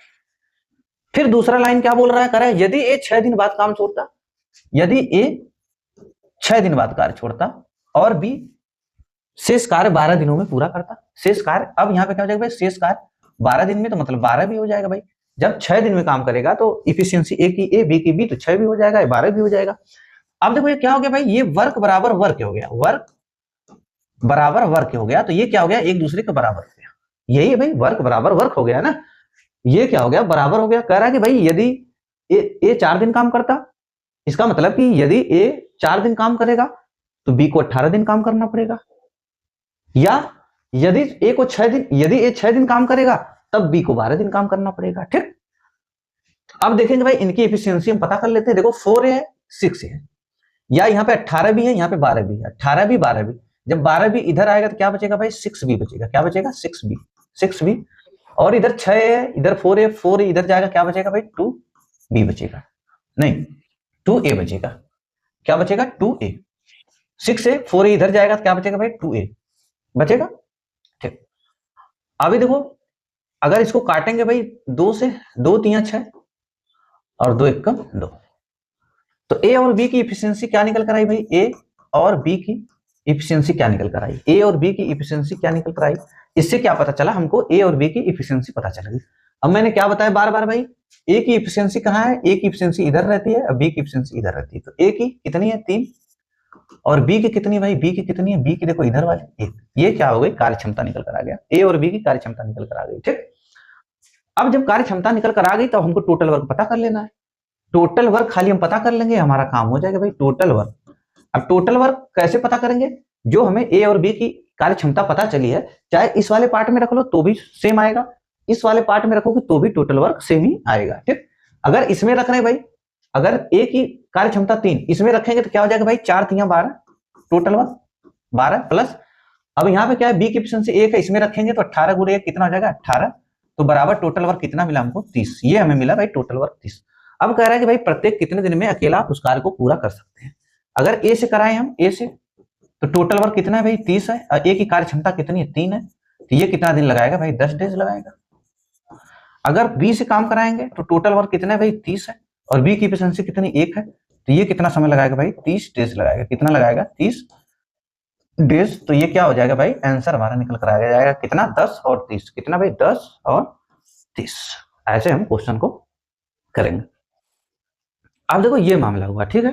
[SPEAKER 1] फिर दूसरा लाइन क्या बोल रहा है, करें यदि ए 6 दिन बाद काम छोड़ता, यदि ए 6 दिन बाद कार्य छोड़ता और बी शेष कार्य 12 दिनों में पूरा करता। शेष कार्य, अब यहाँ पे क्या हो जाएगा भाई, शेष कार्य 12 दिन में, तो मतलब 12 भी हो जाएगा भाई। जब 6 दिन में काम करेगा तो इफिशियंसी ए की ए, बी की बी, तो 6 भी हो जाएगा, 12 भी हो जाएगा। अब देखो ये क्या हो गया भाई, ये वर्क बराबर वर्क हो गया, वर्क बराबर वर्क हो गया, तो ये क्या हो गया, एक दूसरे के बराबर हो गया। यही है भाई, वर्क बराबर वर्क हो गया ना, ये क्या हो गया, बराबर हो गया। कह रहा है कि भाई यदि ए 4 दिन काम करता, इसका मतलब कि यदि ए 4 दिन काम करेगा तो बी को 18 दिन काम करना पड़ेगा, या यदि ए को 6 दिन, यदि ए 6 दिन काम करेगा तब बी को 12 दिन काम करना पड़ेगा, ठीक। अब देखेंगे भाई इनकी एफिशिएंसी हम पता कर लेते हैं। देखो 4 है 6 है, या यहाँ पे 18 भी है, यहाँ पे 12 भी है, 18 भी 12 भी। जब 12 भी इधर आएगा तो क्या बचेगा भाई, 6 भी बचेगा। क्या बचेगा, 6 भी। और इधर 6 है, इधर 4 है, 4 इधर जाएगा, क्या बचेगा भाई, 2 बी बचेगा, नहीं 2 ए बचेगा। क्या बचेगा, 2 ए। 6 है, 4 इधर जाएगा तो क्या बचेगा भाई, 2 ए बचेगा, ठीक। अभी देखो अगर इसको काटेंगे भाई 2 से, 2 3 6 और 2 1 2, तो ए और बी की इफिशियंसी क्या निकल कर आई भाई, ए और बी की इफिशियंसी क्या निकल कर आई, ए और बी की इफिशियंसी क्या निकल कर आई। इससे क्या पता चला हमको, ए और बी की इफिशियंसी पता चल गई। अब मैंने क्या बताया बार बार भाई, ए की इफिशियंसी कहाँ है, ए की इफिशियंसी इधर रहती है और बी की इफिशियंसी इधर रहती है। तो ए की कितनी है 3, और बी की कितनी भाई, बी की कितनी है, बी की देखो इधर वाली 1। ये क्या हो गई, कार्य क्षमता निकल कर आ गया, ए और बी की कार्य क्षमता निकल कर आ गई, ठीक। अब जब कार्य क्षमता निकल कर आ गई तो हमको टोटल वर्क पता कर लेना है। टोटल वर्क खाली हम पता कर लेंगे, हमारा काम हो जाएगा भाई टोटल वर्क। अब टोटल वर्क कैसे पता करेंगे, जो हमें ए और बी की कार्य क्षमता पता चली है, चाहे इस वाले पार्ट में रख लो तो भी सेम आएगा, इस वाले पार्ट में रखोगे तो भी टोटल वर्क सेम ही आएगा, ठीक। अगर इसमें रख रहे भाई, अगर ए की कार्य क्षमता 3 इसमें रखेंगे तो क्या हो जाएगा भाई, 4 3 12, टोटल वर्क 12 प्लस, अब यहाँ पे क्या है, बी की एफिशिएंसी 1 है, इसमें रखेंगे तो 18 गुणे 1 कितना हो जाएगा, 18, तो बराबर टोटल वर्क कितना मिला हमको, 30। ये हमें मिला भाई टोटल वर्क 30। अब कह रहा है कि भाई प्रत्येक कितने दिन में अकेला आप उस कार्य को पूरा कर सकते हैं। अगर ए से कराएं हम, ए से, तो टोटल वर्क कितना है भाई 30 है, और ए की कार्य क्षमता कितनी है 3 है, तो ये कितना दिन लगाएगा भाई, 10 डेज लगाएगा। अगर बी से काम कराएंगे तो टोटल वर्क कितना है भाई 30 है, और बी की एफिशिएंसी कितनी 1 है, तो ये कितना समय लगाएगा भाई, 30 डेज लगाएगा। कितना लगाएगा, 30 डेज। तो ये क्या हो जाएगा भाई, आंसर हमारा निकल कर आ जाएगा कितना, 10 और 30, कितना भाई 10 और 30। ऐसे हम क्वेश्चन को करेंगे। अब देखो ये मामला हुआ, ठीक है,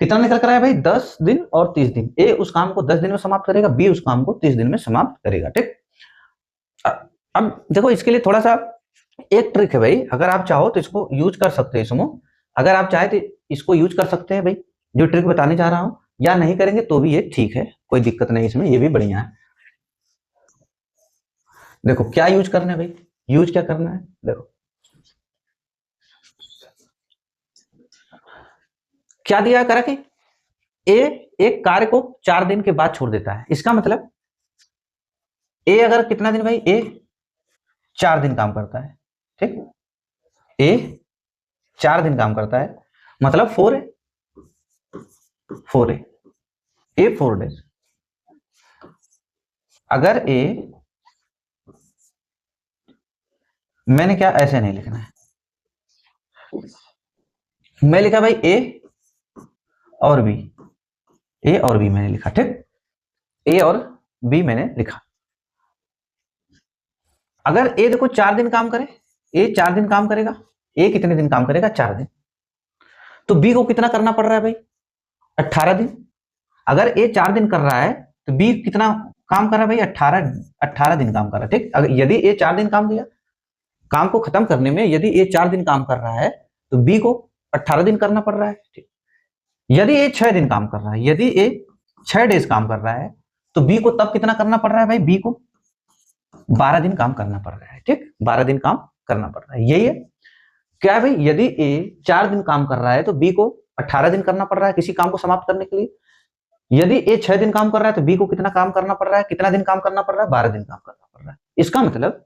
[SPEAKER 1] कितना निकल कर आया भाई, 10 दिन और 30 दिन। ए उस काम को 10 दिन में समाप्त करेगा, बी उस काम को 30 दिन में समाप्त करेगा, ठीक। अब देखो इसके लिए थोड़ा सा एक ट्रिक है भाई, अगर आप चाहो तो इसको यूज कर सकते हैं समूह, अगर आप चाहे तो इसको यूज कर सकते हैं भाई, जो ट्रिक बताने जा रहा हूं, या नहीं करेंगे तो भी ये ठीक है, कोई दिक्कत नहीं इसमें, ये भी बढ़िया है। देखो क्या यूज करना है भाई, यूज क्या करना है, देखो क्या दिया करा कि ए एक कार्य को 4 दिन के बाद छोड़ देता है, इसका मतलब ए अगर कितना दिन भाई, ए 4 दिन काम करता है, ठीक, ए 4 दिन काम करता है, मतलब 4 है, 4 है, ए 4 डेज। अगर ए, मैंने क्या ऐसे नहीं लिखना है, मैं लिखा भाई ए और बी, ए और बी मैंने लिखा, ठीक, ए और बी मैंने लिखा। अगर ए देखो 4 दिन काम करे, ए 4 दिन काम करेगा, ए कितने दिन काम करेगा, 4 दिन, तो बी को कितना करना पड़ रहा है भाई, 18 दिन। अगर ए 4 दिन कर रहा है तो बी कितना काम कर रहा है भाई, 18 दिन काम कर रहा है, ठीक। अगर यदि ए 4 दिन काम किया, काम को खत्म करने में यदि ए 4 दिन काम कर रहा है तो बी को 18 दिन करना पड़ रहा है, ठीक। यदि ए 6 दिन काम कर रहा है, यदि ए 6 डेज काम कर रहा है, तो बी को तब कितना करना पड़ रहा है भाई, बी को 12 दिन काम करना पड़ रहा है, ठीक, 12 दिन काम करना पड़ रहा है। यही है क्या है भाई, यदि ए 4 दिन काम कर रहा है तो बी को 18 दिन करना पड़ रहा है किसी काम को समाप्त करने के लिए। यदि ए 6 दिन काम कर रहा है तो बी को कितना काम करना पड़ रहा है, कितना दिन काम करना पड़ रहा है, 12 दिन काम करना पड़ रहा है। इसका मतलब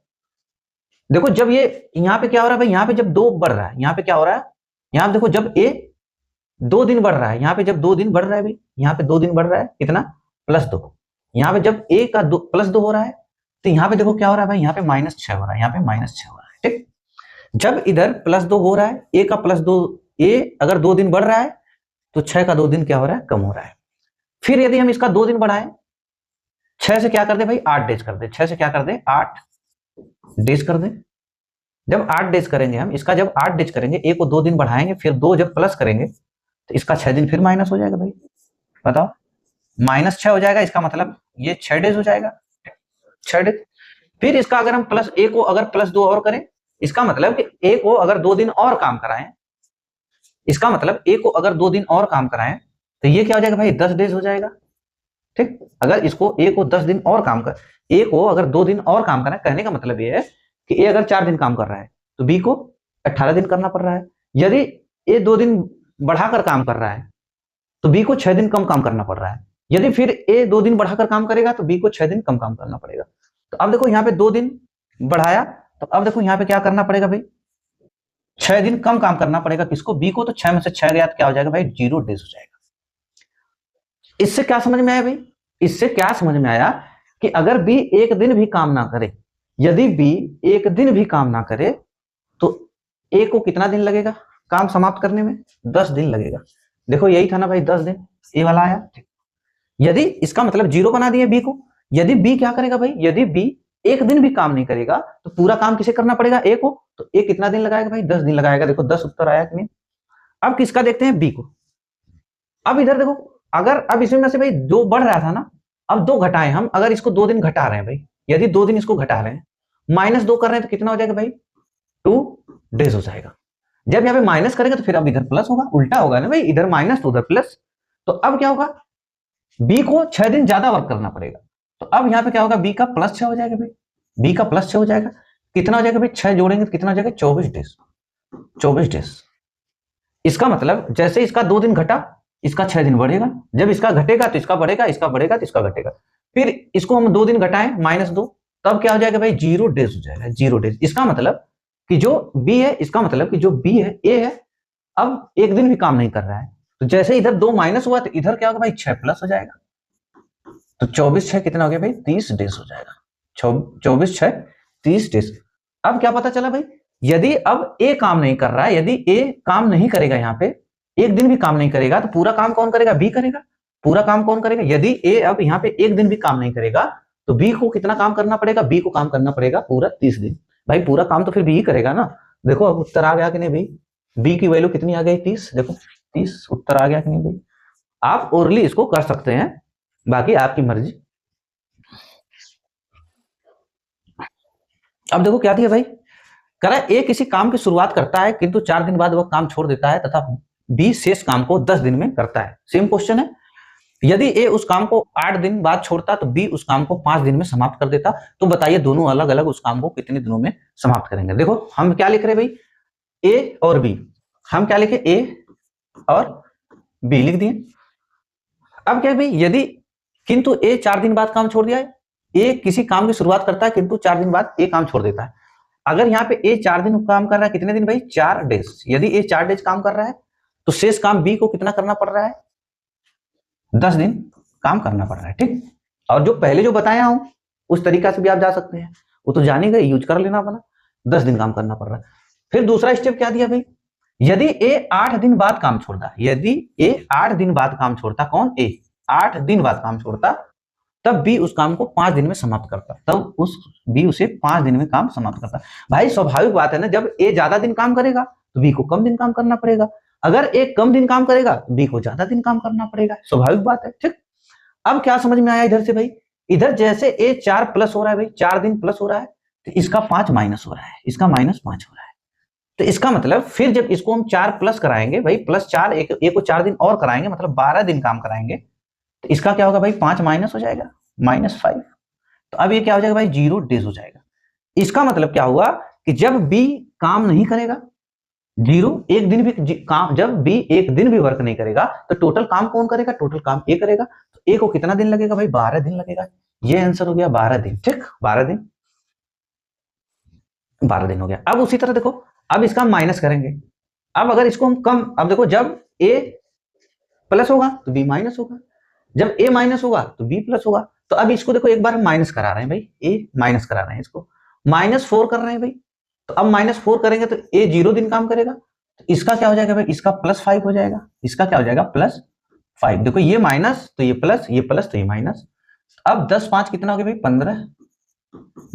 [SPEAKER 1] देखो जब ये यहाँ पे क्या हो रहा है भाई, यहाँ पे जब 2 बढ़ रहा है, यहाँ पे क्या हो रहा है, यहाँ पे देखो जब ए 2 दिन बढ़ रहा है, यहाँ पे जब 2 दिन बढ़ रहा है भाई, यहाँ पे 2 दिन बढ़ रहा है कितना, +2। यहाँ पे जब a का +2 हो रहा है तो यहाँ पे देखो क्या हो रहा है भाई, यहाँ पे -6 हो रहा है, यहाँ पे -6 हो रहा है, ठीक। जब इधर +2 हो रहा है, a का +2, a अगर 2 दिन बढ़ रहा है तो 6 का 2 दिन क्या हो रहा है, कम हो रहा है। फिर यदि हम इसका 2 दिन बढ़ाएं, 6 से क्या कर दे भाई, 8 डेज कर दे, 6 से क्या कर दे, 8 डेज कर दे। जब 8 डेज करेंगे हम, इसका जब 8 डेज करेंगे, a को 2 दिन बढ़ाएंगे, फिर 2 जब प्लस करेंगे तो इसका 6 दिन फिर माइनस हो जाएगा भाई, बताओ, -6 हो जाएगा, इसका मतलब ये 6 डेज हो जाएगा, 6 डेज। फिर इसका अगर हम प्लस a को अगर +2 और करें, इसका मतलब कि a को अगर 2 दिन और काम कराएं, इसका मतलब a को अगर 2 दिन और काम कराएं तो ये क्या हो जाएगा भाई, 10 डेज हो जाएगा, ठीक। अगर इसको a को 10 दिन और काम कर, a को अगर 2 दिन और काम कराएं, कहने का मतलब ये है कि a अगर 4 दिन काम कर रहा है तो b को 18 दिन करना पड़ रहा है। यदि a 2 दिन बढ़ाकर काम कर रहा है तो b को 6 दिन कम काम करना पड़ रहा है। यदि फिर a 2 दिन बढ़ाकर काम करेगा तो b को 6 दिन कम काम करना पड़ेगा। तो अब देखो यहाँ पे 2 दिन बढ़ाया, तो अब देखो यहाँ पे क्या करना पड़ेगा भाई, 6 दिन कम काम करना पड़ेगा किसको, b को। तो 6 में से 6 गया तो क्या हो जाएगा भाई, 0 डेज हो जाएगा। इससे क्या समझ में आया भाई, इससे क्या समझ में आया कि अगर b एक दिन भी काम ना करे, यदि b एक दिन भी काम ना करे तो a को कितना दिन लगेगा काम समाप्त करने में, 10 दिन लगेगा। देखो यही था ना भाई, 10 दिन, ए वाला आया। यदि इसका मतलब 0 बना दिए b को, यदि b क्या करेगा भाई, यदि b एक दिन भी काम नहीं करेगा तो पूरा काम किसे करना पड़ेगा, a को। तो a कितना दिन लगाएगा भाई, 10 दिन लगाएगा। देखो 10 उत्तर आया कि नहीं। अब किसका देखते हैं, b को। अब इधर देखो, अगर अब इसमें से भाई 2 बढ़ रहा था ना, अब 2 घटाएं हम, अगर इसको 2 दिन घटा रहे हैं भाई, यदि 2 दिन इसको घटा रहे हैं, -2 कर रहे हैं तो कितना हो जाएगा भाई, 2 डेज हो जाएगा। जब यहाँ पे माइनस करेंगे तो फिर अब इधर प्लस होगा, उल्टा होगा ना भाई, इधर माइनस तो उधर प्लस। तो अब क्या होगा, बी को 6 दिन ज्यादा वर्क करना पड़ेगा। तो अब यहाँ पे क्या होगा, बी का +6 हो जाएगा भाई, बी का +6 हो जाएगा। कितना हो जाएगा भाई, 6 जोड़ेंगे तो कितना हो जाएगा, 24 डेज, 24 डेज। इसका मतलब जैसे इसका 2 दिन घटा, इसका 6 दिन बढ़ेगा, जब इसका घटेगा तो इसका बढ़ेगा, इसका बढ़ेगा तो इसका घटेगा। फिर इसको हम 2 दिन घटाएं, -2, तब क्या हो जाएगा भाई, 0 डेज हो जाएगा, 0 डेज। इसका मतलब कि जो बी है, इसका मतलब कि जो बी है, ए है, अब एक दिन भी काम नहीं कर रहा है। तो जैसे इधर 2 माइनस हुआ तो इधर क्या होगा भाई, 6 प्लस हो जाएगा। तो 24 6 कितना हो गया भाई, 30 डेज हो जाएगा। 24 6 30 डेज। अब क्या पता चला भाई, यदि अब ए काम नहीं कर रहा है, यदि ए काम नहीं करेगा, यहाँ पे एक दिन भी काम नहीं करेगा, तो पूरा काम कौन करेगा, बी करेगा। पूरा काम कौन करेगा, यदि ए अब यहाँ पे एक दिन भी काम नहीं करेगा तो बी को कितना काम करना पड़ेगा, बी को काम करना पड़ेगा पूरा 30 दिन। भाई पूरा काम तो फिर बी ही करेगा ना। देखो अब उत्तर आ गया कि नहीं भाई, बी की वैल्यू कितनी आ गई, 30। देखो 30 उत्तर आ गया कि नहीं भाई। आप ओरली इसको कर सकते हैं, बाकी आपकी मर्जी। अब देखो क्या दिया भाई, करा ए किसी काम की शुरुआत करता है किंतु 4 दिन बाद वह काम छोड़ देता है तथा बी शेष काम को 10 दिन में करता है। सेम क्वेश्चन है, यदि ए उस काम को 8 दिन बाद छोड़ता तो बी उस काम को 5 दिन में समाप्त कर देता। तो बताइए दोनों अलग अलग उस काम को कितने दिनों में समाप्त करेंगे। देखो हम क्या लिख रहे हैं भाई, ए और बी, हम क्या लिखे, ए और बी लिख दिए। अब क्या भाई, यदि किंतु ए 4 दिन बाद काम छोड़ दिया है, ए किसी काम की शुरुआत करता है किंतु 4 दिन बाद ए काम छोड़ देता है। अगर यहाँ पे ए 4 दिन काम कर रहा है, कितने दिन भाई, 4 डेज। यदि ए 4 डेज काम कर रहा है तो शेष काम बी को कितना करना पड़ रहा है, 10 दिन काम करना पड़ रहा है, ठीक। और जो पहले जो बताया हूं उस तरीका से भी आप जा सकते हैं, वो तो जाने गए, यूज कर लेना अपना, 10 दिन काम करना पड़ रहा है। फिर दूसरा स्टेप क्या दिया भाई, यदि ए 8 दिन बाद काम छोड़ता, यदि ए 8 दिन बाद काम छोड़ता, कौन, ए 8 दिन बाद काम छोड़ता, तब बी उस काम को 5 दिन में समाप्त करता, तब उस बी उसे 5 दिन में काम समाप्त करता। भाई स्वाभाविक बात है ना, जब ए ज्यादा दिन काम करेगा तो बी को कम दिन काम करना पड़ेगा, अगर ए कम दिन काम करेगा तो बी को ज्यादा दिन काम करना पड़ेगा, स्वाभाविक बात है, ठीक। अब क्या समझ में आया इधर से भाई, इधर जैसे ए 4 प्लस हो रहा है भाई, 4 दिन प्लस हो रहा है, तो इसका 5 माइनस हो रहा है, इसका -5 हो रहा है। तो इसका मतलब फिर जब इसको हम 4 प्लस कराएंगे भाई, +4, एक को 4 दिन और कराएंगे, मतलब 12 दिन काम कराएंगे, तो इसका क्या होगा भाई, 5 माइनस हो जाएगा, -5। तो अब ये क्या हो जाएगा भाई, 0 डेज हो जाएगा। इसका मतलब क्या हुआ कि जब बी काम नहीं करेगा, 0 एक दिन भी काम, जब बी एक दिन भी वर्क नहीं करेगा तो टोटल काम कौन करेगा, टोटल काम ए करेगा। तो ए को कितना दिन लगेगा भाई, 12 दिन लगेगा। ये आंसर हो गया 12 दिन, ठीक, 12 दिन, 12 दिन हो गया। अब उसी तरह देखो, अब इसका माइनस करेंगे। अब अगर इसको हम कम, अब देखो जब ए प्लस होगा तो बी माइनस होगा, जब ए माइनस होगा तो बी प्लस होगा। तो अब इसको देखो एक बार हम माइनस करा रहे हैं भाई, ए माइनस करा रहे हैं, इसको -4 कर रहे हैं भाई। तो अब -4 करेंगे तो ए 0 दिन काम करेगा, तो इसका क्या हो जाएगा भाई, इसका +5 हो जाएगा, इसका क्या हो जाएगा +5। देखो ये माइनस तो ये प्लस, ये प्लस तो ये माइनस। अब 10 5 कितना हो गया भाई 15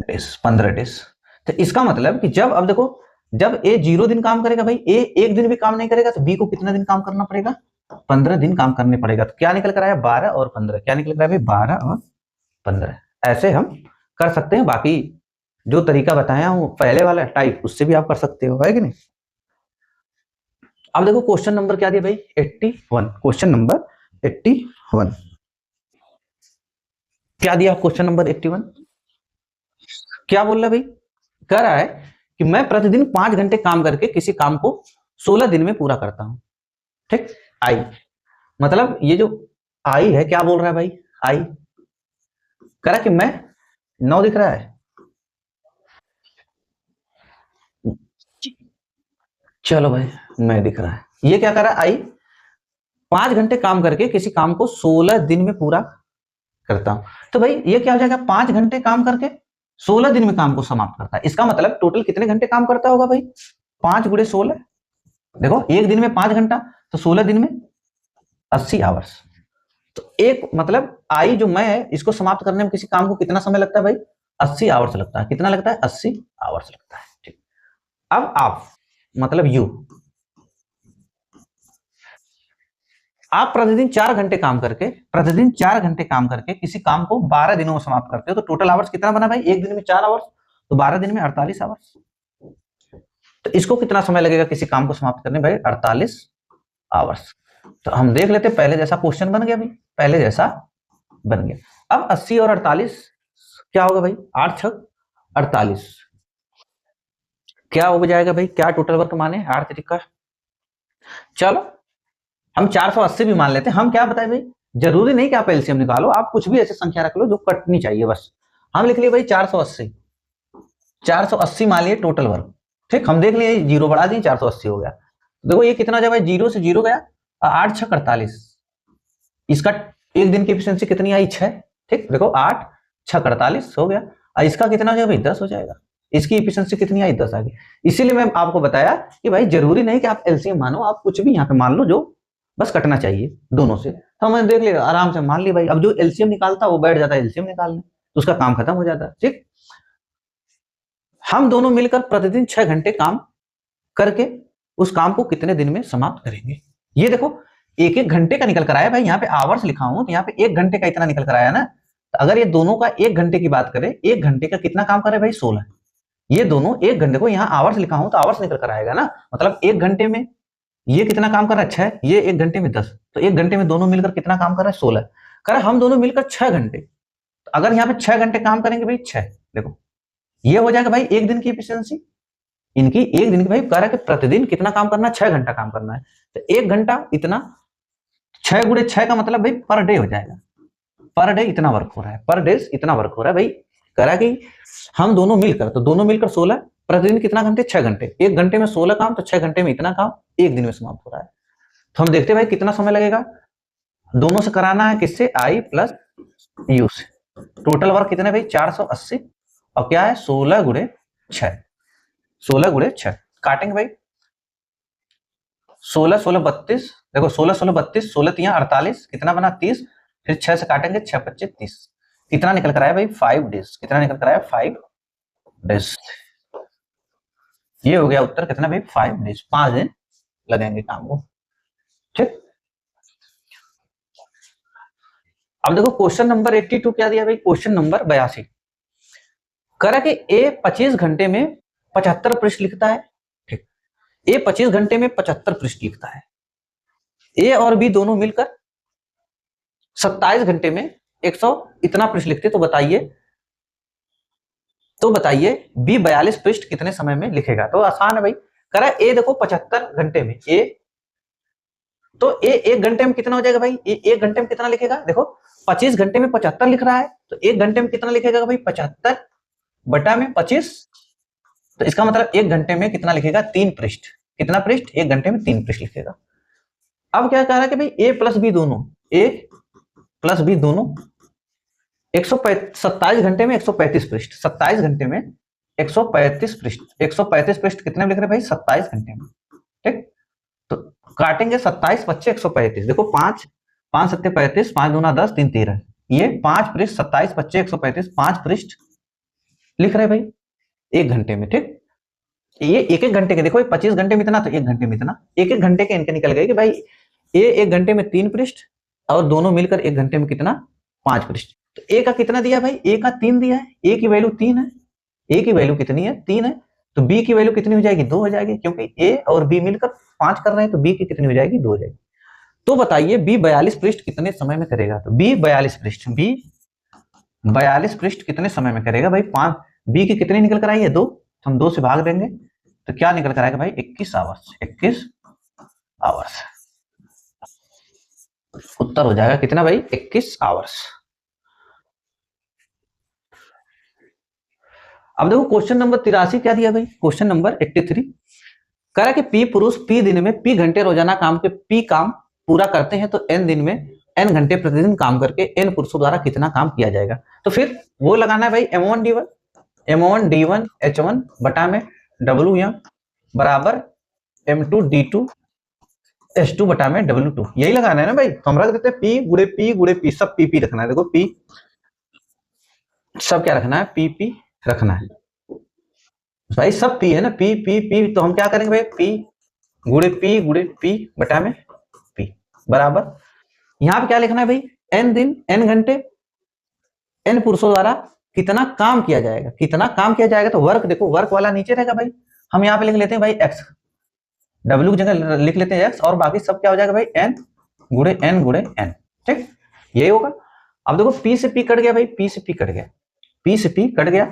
[SPEAKER 1] डेज, 15 डेज। तो इसका मतलब कि जब, अब देखो जब ए 0 दिन काम करेगा भाई, ए 1 दिन भी काम नहीं करेगा, तो बी को कितना दिन काम करना पड़ेगा, 15 दिन काम करने पड़ेगा। तो क्या निकल कर आया 12 और 15, क्या निकल कर आया भाई 12 और 15। ऐसे हम कर सकते हैं, बाकी जो तरीका बताया हूं पहले वाला टाइप, उससे भी आप कर सकते हो, है कि नहीं। अब देखो क्वेश्चन नंबर क्या दिया भाई 81, क्वेश्चन नंबर 81 क्या दिया क्वेश्चन नंबर 81, क्या बोल रहा है भाई, कह रहा है कि मैं प्रतिदिन 5 घंटे काम करके किसी काम को 16 दिन में पूरा करता हूं। ठीक, आई मतलब ये जो आई है, क्या बोल रहा है भाई, आई कह रहा कि मैं 9 दिख रहा है, चलो भाई मैं दिख रहा है, ये क्या कर रहा है आई 5 घंटे काम करके किसी काम को 16 दिन में पूरा करता हूं। तो भाई ये क्या हो जाएगा, 5 घंटे काम करके 16 दिन में काम को समाप्त करता है। इसका मतलब टोटल कितने घंटे काम करता होगा भाई, 5 गुणे 16, देखो एक दिन में 5 घंटा, तो 16 दिन में 80 आवर्स। तो एक मतलब आई जो मैं है, इसको समाप्त करने में किसी काम को कितना समय लगता है भाई, 80 आवर्स लगता है। कितना लगता है, 80 आवर्स लगता है। ठीक, अब आप मतलब यू, आप प्रतिदिन 4 घंटे काम करके, प्रतिदिन 4 घंटे काम करके किसी काम को 12 दिनों में समाप्त करते हो, तो टोटल आवर्स कितना बना भाई, एक दिन में 4 आवर्स, तो 12 दिन में 48 आवर्स। तो इसको कितना समय लगेगा किसी काम को समाप्त करने भाई, 48 आवर्स। तो हम देख लेते, पहले जैसा क्वेश्चन बन गया भाई, पहले जैसा बन गया। अब 80 और 48 क्या होगा भाई, 8 छक 48, क्या हो जाएगा भाई, क्या टोटल वर्क माने 8 तरीका। चलो हम 480 भी मान लेते हैं। हम क्या बताए भाई, जरूरी नहीं कि आप एलसीएम निकालो, आप कुछ भी ऐसी संख्या रख लो जो कटनी चाहिए बस। हम लिख लिए भाई 480, 480 मान लिए टोटल वर्क। ठीक, हम देख लिए जीरो बढ़ा दिए 480 हो गया। देखो ये कितना जब 0 से 0 गया, 8 6 48, इसका एक दिन की एफिशिएंसी कितनी आई 6। ठीक, देखो 8 6 48 हो गया, और इसका कितना हो जाएगा भाई 10 हो जाएगा। इसकी एफिशिएंसी कितनी आई 10 आ गई। इसीलिए मैं आपको बताया कि भाई जरूरी नहीं कि आप एलसीएम मानो, आप कुछ भी यहाँ पे मान लो जो बस कटना चाहिए दोनों से। तो मैंने देख लिया आराम से मान ली भाई, अब जो एलसीएम निकालता है वो बैठ जाता है एलसीएम निकालने, तो उसका काम खत्म हो जाता है। ठीक, हम दोनों मिलकर प्रतिदिन 6 घंटे काम करके उस काम को कितने दिन में समाप्त करेंगे। ये देखो एक एक घंटे का निकल कर आया भाई, यहाँ पे आवर्स लिखा हूं तो यहाँ पे 1 घंटे का इतना निकल कर आया ना। तो अगर ये दोनों का 1 घंटे की बात करें, 1 घंटे का कितना काम करे भाई 16, ये दोनों 1 घंटे को, यहाँ आवर्स लिखा हूं तो आवर्स निकल कर आएगा ना, मतलब 1 घंटे में ये कितना काम कर रहा है 6, ये 1 घंटे में 10, तो 1 घंटे में दोनों मिलकर कितना काम कर रहा है 16। कर हम दोनों मिलकर 6 घंटे, तो अगर यहाँ पे 6 घंटे काम करेंगे भाई 6, देखो ये हो जाएगा भाई एक दिन की एफिशिएंसी इनकी, एक दिन की भाई कह रहा है कि प्रतिदिन कितना काम करना है 6 घंटा काम करना है, तो 1 घंटा इतना 6 गुणे 6 का मतलब भाई पर डे हो जाएगा, पर डे इतना वर्क हो रहा है, पर डे इतना वर्क हो रहा है भाई। कह रहा है कि हम दोनों मिलकर, तो दोनों मिलकर 16, प्रतिदिन कितना घंटे 6 घंटे, 1 घंटे में 16 काम, तो 6 घंटे में इतना काम, एक दिन में समाप्त हो रहा है। तो हम देखते हैं भाई कितना समय लगेगा, दोनों से कराना है किससे, आई प्लस यू से। टोटल वर्क कितने भाई 480, और क्या है 16 गुणे 6, 16 गुणे 6 काटेंगे भाई, 16 16 32, देखो 16 16 32, 16 3 48, कितना बना 30, फिर 6 से काटेंगे 6 25 30, कितना निकल कर आया भाई 5 डेज, कितना निकल कर आया 5 डेज। ये हो गया उत्तर कितना भाई 5 डेज, 5 दिन लगेंगे काम को। ठीक, अब देखो क्वेश्चन नंबर 82 क्या दिया भाई, क्वेश्चन नंबर 82 करा कि ए 25 घंटे में 75 पृष्ठ लिखता है। ठीक, ए 25 घंटे में 75 पृष्ठ लिखता है, ए और बी दोनों मिलकर 27 घंटे में 100 इतना पृष्ठ लिखते, तो बताइए बी 42 पृष्ठ कितने समय में लिखेगा। तो आसान है भाई, करा ए देखो 75 घंटे में ए, तो ए 1 घंटे में कितना हो जाएगा भाई, ए 1 घंटे में कितना लिखेगा, देखो 25 घंटे में 75 लिख रहा है, तो 1 घंटे में कितना लिखेगा भाई 75 बटा में 25, तो इसका मतलब 1 घंटे में कितना लिखेगा 3 पृष्ठ, कितना पृष्ठ 1 घंटे में 3 पृष्ठ लिखेगा। अब क्या कह रहा है कि भाई ए प्लस बी दोनों, ए प्लस बी दोनों 127 घंटे में 135 पृष्ठ, 27 घंटे में 135 पृष्ठ, 135 पृष्ठ कितने में लिख रहे हैं भाई? 27 घंटे में। ठीक, तो काटेंगे 27 25 135, देखो 5 5 7 35, 5 दूना 10 3 13, ये 5 पृष्ठ 27 25 135 5 पृष्ठ लिख रहे भाई एक घंटे में। ठीक, ये एक एक घंटे के, देखो 25 घंटे में इतना, तो एक घंटे में इतना, एक एक घंटे के इनके निकल गए कि भाई ये एक घंटे में 3 पृष्ठ और दोनों मिलकर एक घंटे में कितना? 5 पृष्ठ। तो ए का कितना दिया भाई? ए का 3 दिया है, ए की वैल्यू 3 है, ए की वैल्यू कितनी है? 3 है। तो बी की वैल्यू कितनी हो जाएगी? 2 हो जाएगी, क्योंकि ए और बी मिलकर 5 कर रहे हैं, तो बी की कितनी हो जाएगी? 2 हो जाएगी। तो बताइए बी 42 पृष्ठ कितने समय में करेगा? तो बी 42 पृष्ठ, बी 42 पृष्ठ कितने समय में करेगा भाई? 5, बी की कितनी निकल कर आई है? 2, तो हम 2 से भाग देंगे, तो क्या निकल कर आएगा भाई? 21 आवर्स, 21 आवर्स। उत्तर हो जाएगा कितना भाई? 21 आवर्स। अब देखो क्वेश्चन नंबर 83 क्या दिया भाई? क्वेश्चन नंबर 83 कह रहा कि पी पुरुष पी दिन में पी घंटे रोजाना काम के पी काम पूरा करते हैं, तो एन दिन में एन घंटे प्रतिदिन काम करके एन पुरुषों द्वारा कितना काम किया जाएगा? तो फिर वो लगाना है भाई m1 d1 h1 बटा में wm बराबर m2 d2 h2 बटा में w2, यही लगाना है ना भाई। तो हम रख देते हैं p गुड़े p, सब p रखना है। देखो p सब क्या रखना है? p रखना है भाई, सब p है ना, p, तो हम क्या करेंगे भाई? p गुड़े p बटा में p बराबर, यहां पे क्या लिखना है भाई? n दिन n घंटे n पुरुषों द्वारा कितना काम किया जाएगा, कितना काम किया जाएगा। तो वर्क, देखो वर्क वाला नीचे रहेगा भाई, हम यहाँ पे लिख लेते हैं भाई x, w की जगह लिख लेते हैं x, और बाकी सब क्या हो जाएगा भाई? n गुड़े n। ठीक, यही होगा। अब देखो p से p कट गया भाई, p से p कट गया, p से p कट गया,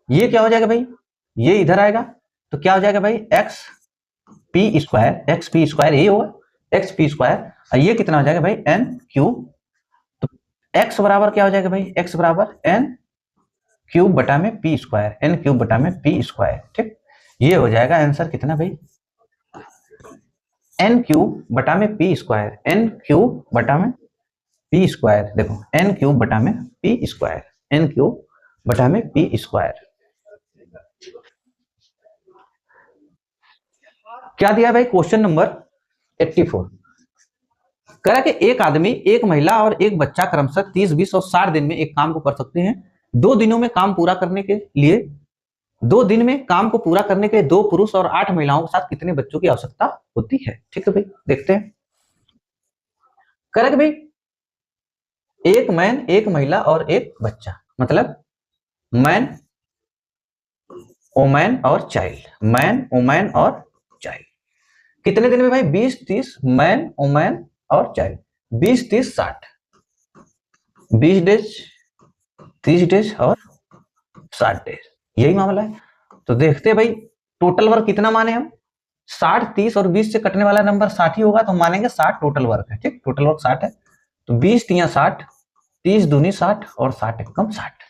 [SPEAKER 1] ये क्या हो जाएगा भाई? ये इधर आएगा, तो क्या हो जाएगा भाई? x p स्क्वायर, ये होगा x p स्क्वायर, और ये कितना हो जाएगा भाई? n cube. तो x बराबर क्या हो जाएगा भाई? x बराबर n क्यूब बटा में p स्क्वायर, n क्यूब बटा में p स्क्वायर। ठीक, ये हो जाएगा आंसर कितना भाई? n क्यूब बटा में p स्क्वायर, n क्यूब बटा में p स्क्वायर, देखो n क्यूब बटा में p स्क्वायर, n क्यूब बटा में p स्क्वायर। क्या दिया भाई? क्वेश्चन नंबर 84 कह रहा कि एक आदमी, एक महिला और एक बच्चा क्रमशः 30 20 और 60 दिन में एक काम को कर सकते हैं। 2 दिनों में काम पूरा करने के लिए 2 दिन में काम को पूरा करने के लिए 2 पुरुष और 8 महिलाओं के साथ कितने बच्चों की आवश्यकता होती है? ठीक है भाई, देखते हैं। कह रहा कि भाई एक मैन, एक महिला और एक बच्चा, मतलब मैन ओमैन और चाइल्ड, मैन ओमैन और चाइल्ड कितने दिन में भाई? 20 30, मैन ओमैन और चाइल्ड 20 30 60, 20 डेज 30 डेज और 60 डेज, यही मामला है। तो देखते हैं भाई टोटल वर्क कितना माने हम? 60 30 और 20 से कटने वाला नंबर 60 ही होगा, तो हम मानेंगे 60 टोटल वर्क है। ठीक, टोटल वर्क 60 है, तो 20 तिया 60, 30 दूनी 60 और 60 एकम 60।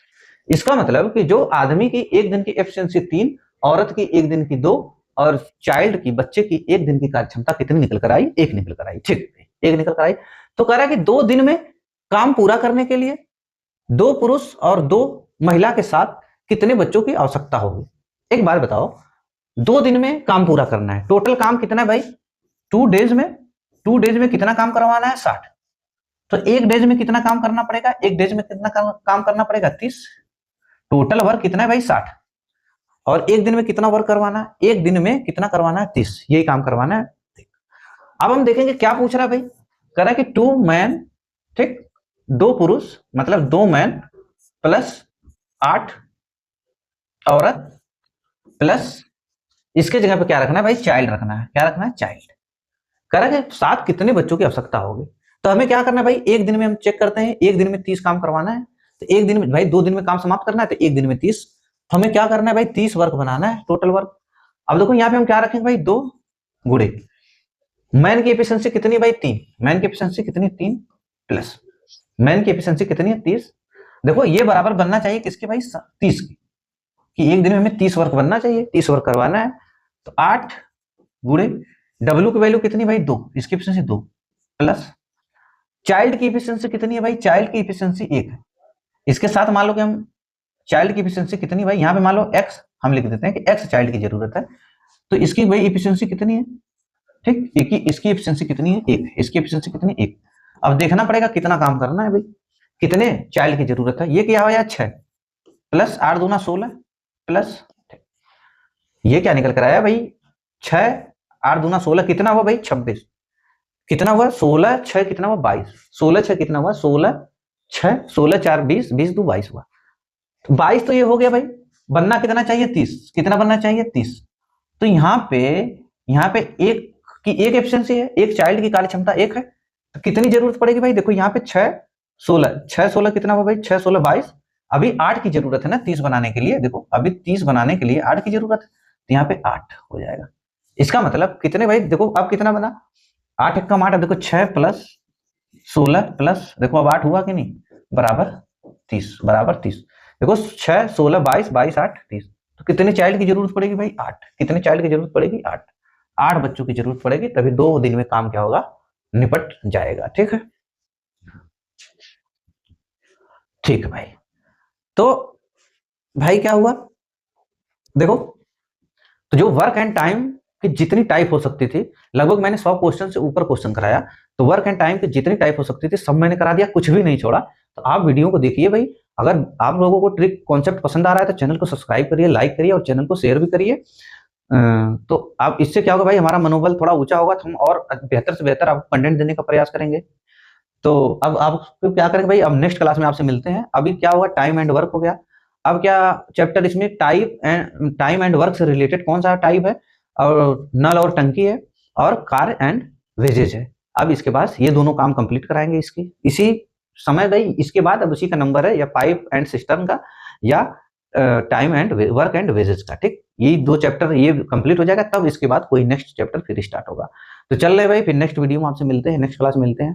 [SPEAKER 1] इसका मतलब कि जो आदमी की एक दिन की एफिशिएंसी 3, औरत की एक दिन की 2 और चाइल्ड की, बच्चे की एक दिन की कार्य क्षमता कितनी निकल कर आई? 1 निकल कर आई। ठीक, 1 निकल कर आई। तो कह रहा है कि 2 दिन में काम पूरा करने के लिए 2 पुरुष और 2 महिला के साथ कितने बच्चों की आवश्यकता होगी? एक बार बताओ, 2 दिन में काम पूरा करना है, टोटल काम कितना है भाई? 2 डेज में कितना काम करवाना है? 60। तो 1 डेज में कितना काम करना पड़ेगा? 1 डेज में कितना काम करना पड़ेगा? 30। टोटल वर्क कितना है भाई? 60। और 1 दिन में कितना वर्क करवाना है? 1 दिन में कितना करवाना है? 30, यही काम करवाना है। अब हम देखेंगे क्या पूछ रहा है भाई। कह रहा है कि 2 मैन, ठीक, 2 पुरुष मतलब 2 मैन प्लस 8 औरत प्लस, इसके जगह पे क्या रखना है भाई? चाइल्ड रखना है। क्या रखना है? चाइल्ड। कह रहा है कि साथ कितने बच्चों की आवश्यकता होगी? तो हमें क्या करना है भाई? 1 दिन में हम चेक करते हैं, 1 दिन में 30 काम करवाना है, तो 1 दिन में भाई 2 दिन में काम समाप्त करना है, तो 1 दिन में 30, हमें क्या करना है भाई? 30 वर्क बनाना है, टोटल वर्क। अब देखो यहाँ पे हम क्या रखेंगे भाई? 2 गुड़े मैन की एफिशिएंसी कितनी भाई? 3, मैन की एफिशिएंसी कितनी? 3 प्लस मैन की एफिशिएंसी कितनी है? 30। देखो ये बराबर बनना चाहिए किसके भाई? 30 की, कि 1 दिन में हमें 30 वर्क बनना चाहिए, 30 वर्क करवाना है। तो 8 गुड़े W की वैल्यू कितनी भाई? 2, इसकी एफिशिएंसी 2, प्लस चाइल्ड की इफिशियंसी कितनी है भाई, चाइल्ड की इफिशियंसी 1 है। इसके साथ मान लो कि हम चाइल्ड की इफिशियंसी कितनी भाई, यहाँ पे मान लो x हम लिख देते हैं कि x चाइल्ड की जरूरत है, तो इसकी भाई इफिशियंसी कितनी है, ठीक, इसकी इफिशियंसी कितनी है, 1, इसकी इफिशियंसी कितनी है, 1। अब देखना पड़ेगा कितना काम करना है भाई, कितने चाइल्ड की जरूरत है, ये क्या हो, 6 प्लस 8 दूना 16 प्लस ये क्या निकल कर आया भाई, 6 8 दूना 16 कितना हुआ भाई, 26। कितना हुआ 16 6 कितना हुआ 22, 16 6 कितना हुआ 16 6 16 4 20 20 2 22 हुआ, 22 तो ये हो गया भाई, बनना कितना चाहिए 30, कितना बनना चाहिए 30। तो यहाँ पे एक की एक एफिशिएंसी है, एक चाइल्ड की कार्य क्षमता 1 है, तो कितनी जरूरत पड़ेगी भाई, देखो यहाँ पे 6 16 कितना हुआ भाई, 6 16 22, अभी 8 की जरूरत है ना 30 बनाने के लिए, देखो अभी 30 बनाने के लिए 8 की जरूरत है, तो यहाँ पे 8 हो जाएगा। इसका मतलब कितने भाई, देखो अब कितना बना, 8 1 8, देखो 6 प्लस 16 प्लस देखो अब 8 हुआ कि नहीं, बराबर 30, बराबर 30। देखो 6 16 22 22 8 30, तो कितने चाइल्ड की जरूरत पड़ेगी भाई, 8। कितने चाइल्ड की जरूरत पड़ेगी, 8 बच्चों की जरूरत पड़ेगी, तभी 2 दिन में काम क्या होगा, निपट जाएगा। ठीक है, ठीक है भाई। तो भाई क्या हुआ, देखो तो जो वर्क एंड टाइम की जितनी टाइप हो सकती थी, लगभग मैंने 100 क्वेश्चन से ऊपर क्वेश्चन कराया, तो वर्क एंड टाइम की जितनी टाइप हो सकती थी सब मैंने करा दिया, कुछ भी नहीं छोड़ा। तो आप वीडियो को देखिए भाई, अगर आप लोगों को ट्रिक कॉन्सेप्ट पसंद आ रहा है तो चैनल को सब्सक्राइब करिए, लाइक करिए और चैनल को शेयर भी करिए। तो आप इससे क्या होगा भाई, हमारा मनोबल थोड़ा ऊंचा होगा, तो हम और बेहतर से बेहतर आपको कंटेंट देने का प्रयास करेंगे। तो अब आप क्या करेंगे भाई, अब नेक्स्ट क्लास में आपसे मिलते हैं। अभी क्या होगा, टाइम एंड वर्क हो गया, अब क्या चैप्टर इसमें टाइम एंड वर्क से रिलेटेड कौन सा टाइप है, और नल और टंकी है, और कार एंड वेजेज है। अब इसके बाद ये दोनों काम कंप्लीट कराएंगे इसकी इसी समय भाई, इसके बाद अब उसी का नंबर है या पाइप एंड सिस्टम का या time and work and wages का। ठीक, ये 2 चैप्टर ये कंप्लीट हो जाएगा, तब इसके बाद कोई नेक्स्ट चैप्टर फिर स्टार्ट होगा। तो चल रहे भाई, फिर नेक्स्ट वीडियो में आपसे मिलते हैं, नेक्स्ट क्लास मिलते हैं।